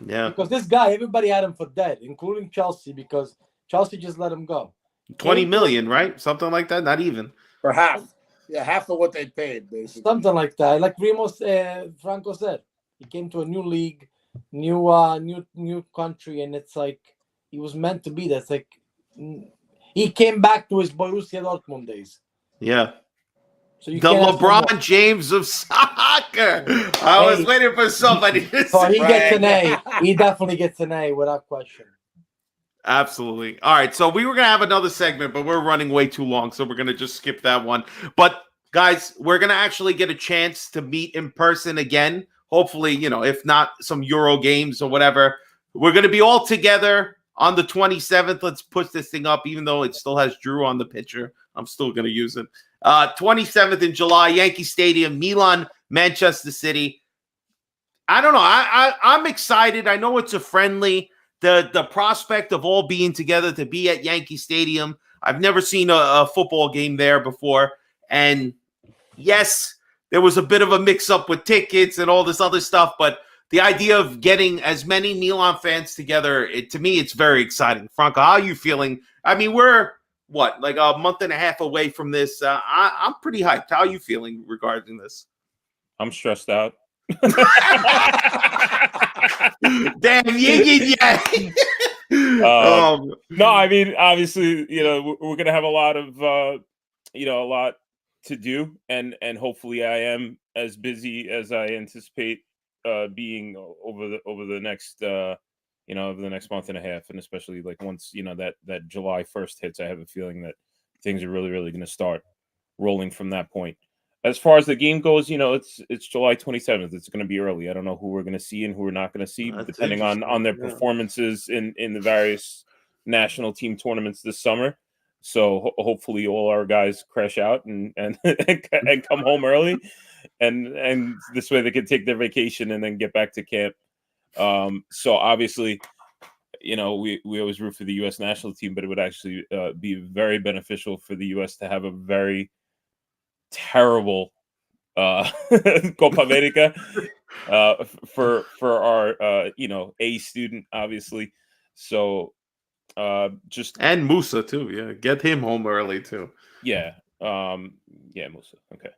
Yeah. Because this guy, everybody had him for dead, including Chelsea, because Chelsea just let him go. 20 million, right? Something like that. Not even. For half. Yeah, half of what they paid, basically. Something like that. Like Franco said, he came to a new league, new country, and it's like he was meant to be. That's like he came back to his Borussia Dortmund days. Yeah. So you the can't ask for LeBron more. James of soccer. I was waiting for somebody to So say he gets an A. He definitely gets an A without question. Absolutely. All right. So we were going to have another segment, but we're running way too long. So we're going to just skip that one. But guys, we're going to actually get a chance to meet in person again. Hopefully, if not some Euro games or whatever, we're going to be all together on the 27th. Let's push this thing up, even though it still has Drew on the picture. I'm still going to use it. 27th in July, Yankee Stadium, Milan, Manchester City. I don't know. I'm excited. I know it's a friendly. The prospect of all being together to be at Yankee Stadium. I've never seen a football game there before. And yes, there was a bit of a mix-up with tickets and all this other stuff, but the idea of getting as many Milan fans together, to me, it's very exciting. Franco, how are you feeling? I mean, we're, like a month and a half away from this. I'm pretty hyped. How are you feeling regarding this? I'm stressed out. Damn, yeah. No, I mean, obviously, we're gonna have a lot of, a lot to do, and hopefully, I am as busy as I anticipate being over the next, over the next month and a half, and especially like once that July 1st hits, I have a feeling that things are really, really going to start rolling from that point. As far as the game goes, it's July 27th. It's going to be early. I don't know who we're going to see and who we're not going to see, depending on their performances in the various national team tournaments this summer. So hopefully all our guys crash out and come home early, and this way they can take their vacation and then get back to camp. So obviously, we always root for the U.S. national team, but it would actually be very beneficial for the U.S. to have a very terrible Copa America for our A student, obviously. So and Musa too. Yeah, get him home early too. Yeah. Musa. Okay.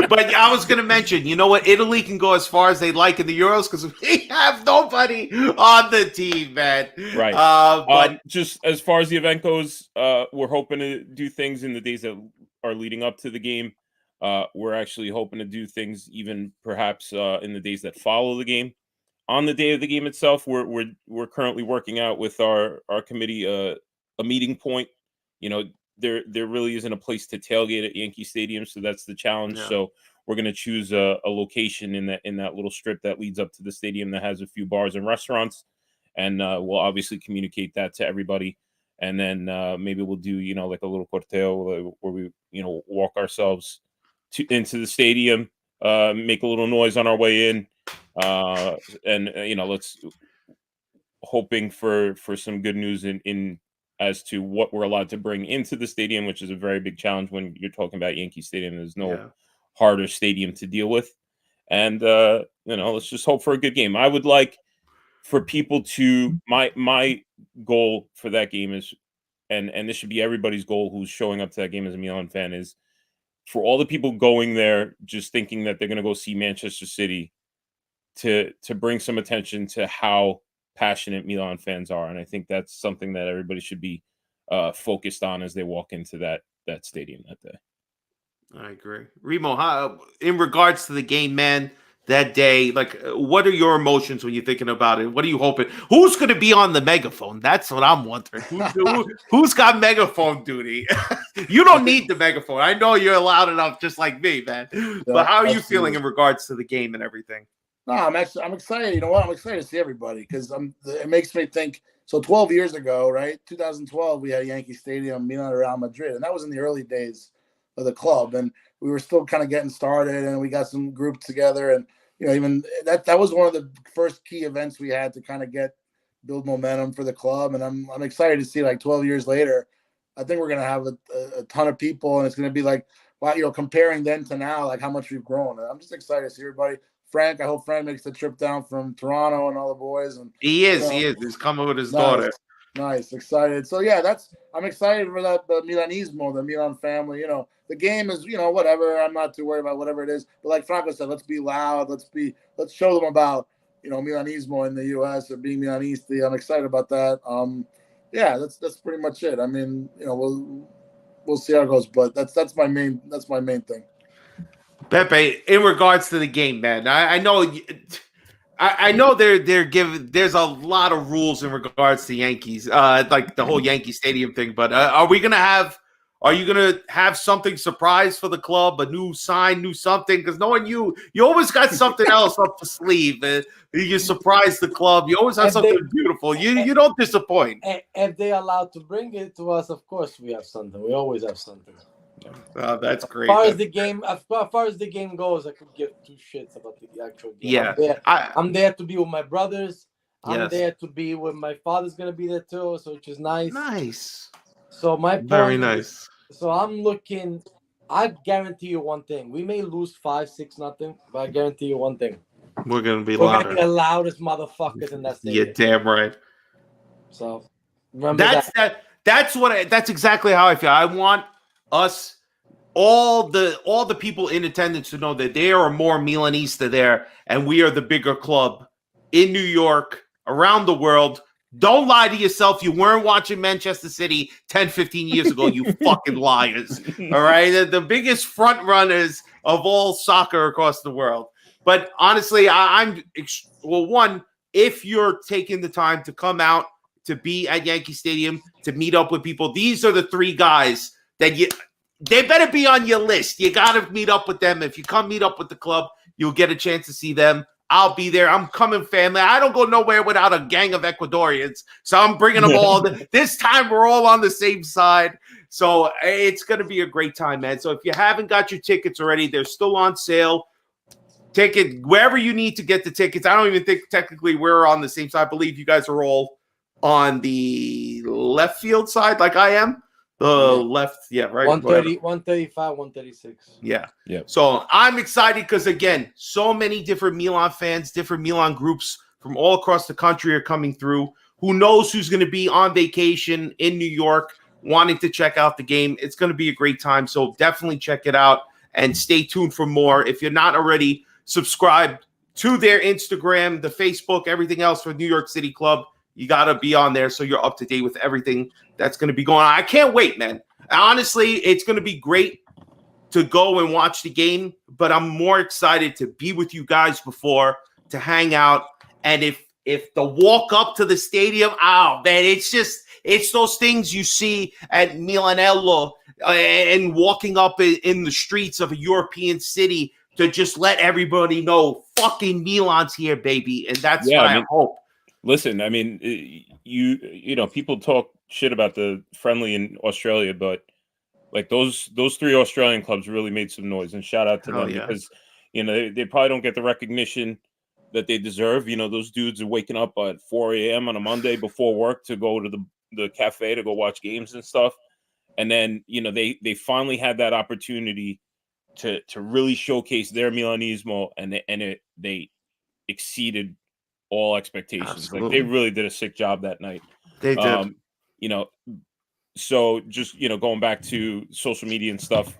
But I was going to mention, you know what? Italy can go as far as they like in the Euros because we have nobody on the team, man. Right. But just as far as the event goes, we're hoping to do things in the days that are leading up to the game. We're actually hoping to do things even perhaps in the days that follow the game. On the day of the game itself, we're currently working out with our committee a meeting point. There really isn't a place to tailgate at Yankee Stadium, so that's the challenge. Yeah. So we're going to choose a location in that little strip that leads up to the stadium that has a few bars and restaurants, and we'll obviously communicate that to everybody. And then maybe we'll do like a little corteo where we walk ourselves into the stadium, make a little noise on our way in, and let's hoping for some good news in as to what we're allowed to bring into the stadium, which is a very big challenge when you're talking about Yankee Stadium. There's no harder stadium to deal with. And, let's just hope for a good game. I would like for people to, my goal for that game is, and this should be everybody's goal who's showing up to that game as a Milan fan, is for all the people going there just thinking that they're going to go see Manchester City to bring some attention to how passionate Milan fans are, and I think that's something that everybody should be focused on as they walk into that stadium that day. I agree. Remo, how, in regards to the game, man, that day, like, what are your emotions when you're thinking about it? What are you hoping? Who's going to be on the megaphone? That's what I'm wondering. Who's got megaphone duty? You don't need the megaphone. I know you're loud enough, just like me, man. But how are you feeling in regards to the game and everything? No, I'm excited. You know what? I'm excited to see everybody because it makes me think. So 12 years ago, right? 2012, we had Yankee Stadium, Milan, Real Madrid, and that was in the early days of the club, and we were still kind of getting started, and we got some groups together, and even that was one of the first key events we had to kind of build momentum for the club, and I'm excited to see, like, 12 years later, I think we're gonna have a ton of people, and it's gonna be like, wow, comparing then to now, like how much we've grown. And I'm just excited to see everybody. Frank, I hope Frank makes the trip down from Toronto and all the boys. And he is. He's coming with his daughter. Nice, excited. So yeah, I'm excited for that the Milanismo, the Milan family. The game is whatever. I'm not too worried about whatever it is. But like Franco said, let's be loud. Let's show them about Milanismo in the U.S. and being Milanisti. I'm excited about that. Yeah, that's pretty much it. I mean, we'll see how it goes, but that's my main thing. Pepe, in regards to the game, man, I know. I know they're giving. There's a lot of rules in regards to Yankees, like the whole Yankee Stadium thing. But are you gonna have something surprise for the club? A new sign, new something? Because knowing you always got something else up the sleeve. You surprise the club. You always have something beautiful. You don't disappoint. If they allowed to bring it to us, of course we have something. We always have something. That's great. As far as the game goes, I could give two shits about the actual game. Yeah, I'm there to be with my brothers. I'm Yes. there to be with my father's gonna be there too, so which is nice. Nice. So my Very point nice. So I'm looking. I guarantee you one thing: we may lose 5-6-0, but I guarantee you one thing: We're gonna be we're louder. gonna be the loudest motherfuckers in that stadium. You're damn right. So remember That's exactly how I feel. I want us all the people in attendance to know that there are more Milanista there, and we are the bigger club in New York, around the world. Don't lie to yourself. You weren't watching Manchester City 10, 15 years ago, you fucking liars. All right? The biggest front runners of all soccer across the world. But honestly, one, if you're taking the time to come out to be at Yankee Stadium, to meet up with people, these are the three guys that they better be on your list. You got to meet up with them. If you come meet up with the club, you'll get a chance to see them. I'll be there. I'm coming family. I don't go nowhere without a gang of Ecuadorians. So I'm bringing them all. This time we're all on the same side. So it's going to be a great time, man. So if you haven't got your tickets already, they're still on sale. Ticket wherever you need to get the tickets. I don't even think technically we're on the same side. I believe you guys are all on the left field side like I am. The left, yeah, right. 130, 135, 136. Yeah. Yeah. So I'm excited because, again, so many different Milan fans, different Milan groups from all across the country are coming through. Who knows who's going to be on vacation in New York wanting to check out the game. It's going to be a great time. So definitely check it out and stay tuned for more. If you're not already subscribed to their Instagram, the Facebook, everything else for New York City Club, you got to be on there so you're up to date with everything that's going to be going on. I can't wait, man. Honestly, it's going to be great to go and watch the game, but I'm more excited to be with you guys before, to hang out. And if the walk up to the stadium, oh, man, it's those things you see at Milanello and walking up in the streets of a European city to just let everybody know fucking Milan's here, baby. And that's what I hope. Listen, I mean, you know, people talk shit about the friendly in Australia, but like those three Australian clubs really made some noise, and shout out to them because they probably don't get the recognition that they deserve. You know, those dudes are waking up at 4 a.m. on a Monday before work to go to the cafe to go watch games and stuff, and then they finally had that opportunity to really showcase their Milanismo, and they exceeded all expectations. Absolutely. Like they really did a sick job that night. They did. So just going back to social media and stuff,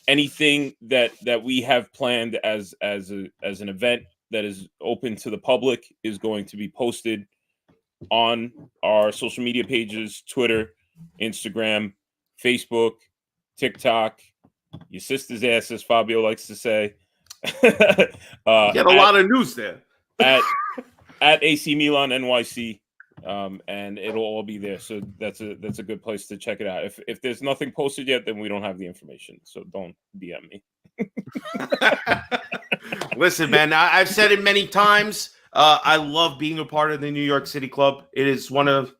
anything that we have planned as an event that is open to the public is going to be posted on our social media pages: Twitter, Instagram, Facebook, TikTok. Your sister's ass, as Fabio likes to say. Get a lot of news there. At AC Milan NYC, and it'll all be there. So that's a good place to check it out. If there's nothing posted yet, then we don't have the information. So don't DM me. Listen, man, I've said it many times. I love being a part of the New York City Club. It is one of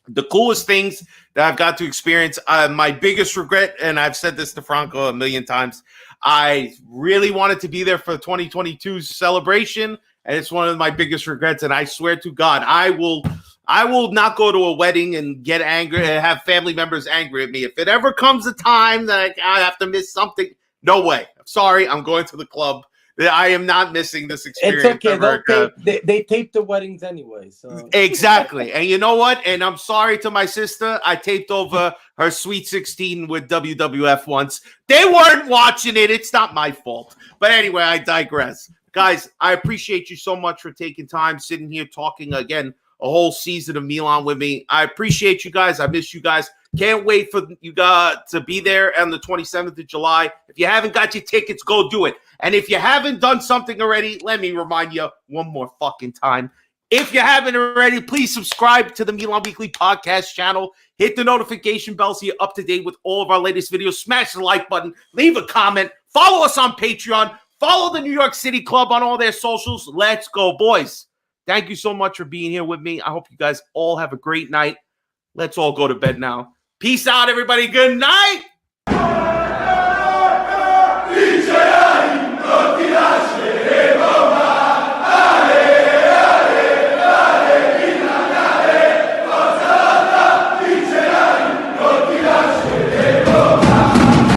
the coolest things that I've got to experience. My biggest regret, and I've said this to Franco a million times, I really wanted to be there for 2022 celebration. And it's one of my biggest regrets. And I swear to God, I will not go to a wedding and get angry and have family members angry at me. If it ever comes a time that I have to miss something, no way. I'm sorry. I'm going to the club. I am not missing this experience. It's okay. America. They tape the weddings anyway. So Exactly. And you know what? And I'm sorry to my sister. I taped over her Sweet 16 with WWF once. They weren't watching it. It's not my fault. But anyway, I digress. Guys, I appreciate you so much for taking time, sitting here talking again a whole season of Milan with me. I appreciate you guys. I miss you guys. Can't wait for you guys to be there on the 27th of July. If you haven't got your tickets, go do it. And if you haven't done something already, let me remind you one more fucking time. If you haven't already, please subscribe to the Milan Weekly Podcast channel. Hit the notification bell so you're up to date with all of our latest videos. Smash the like button. Leave a comment. Follow us on Patreon. Follow the New York City Club on all their socials. Let's go, boys. Thank you so much for being here with me. I hope you guys all have a great night. Let's all go to bed now. Peace out, everybody. Good night.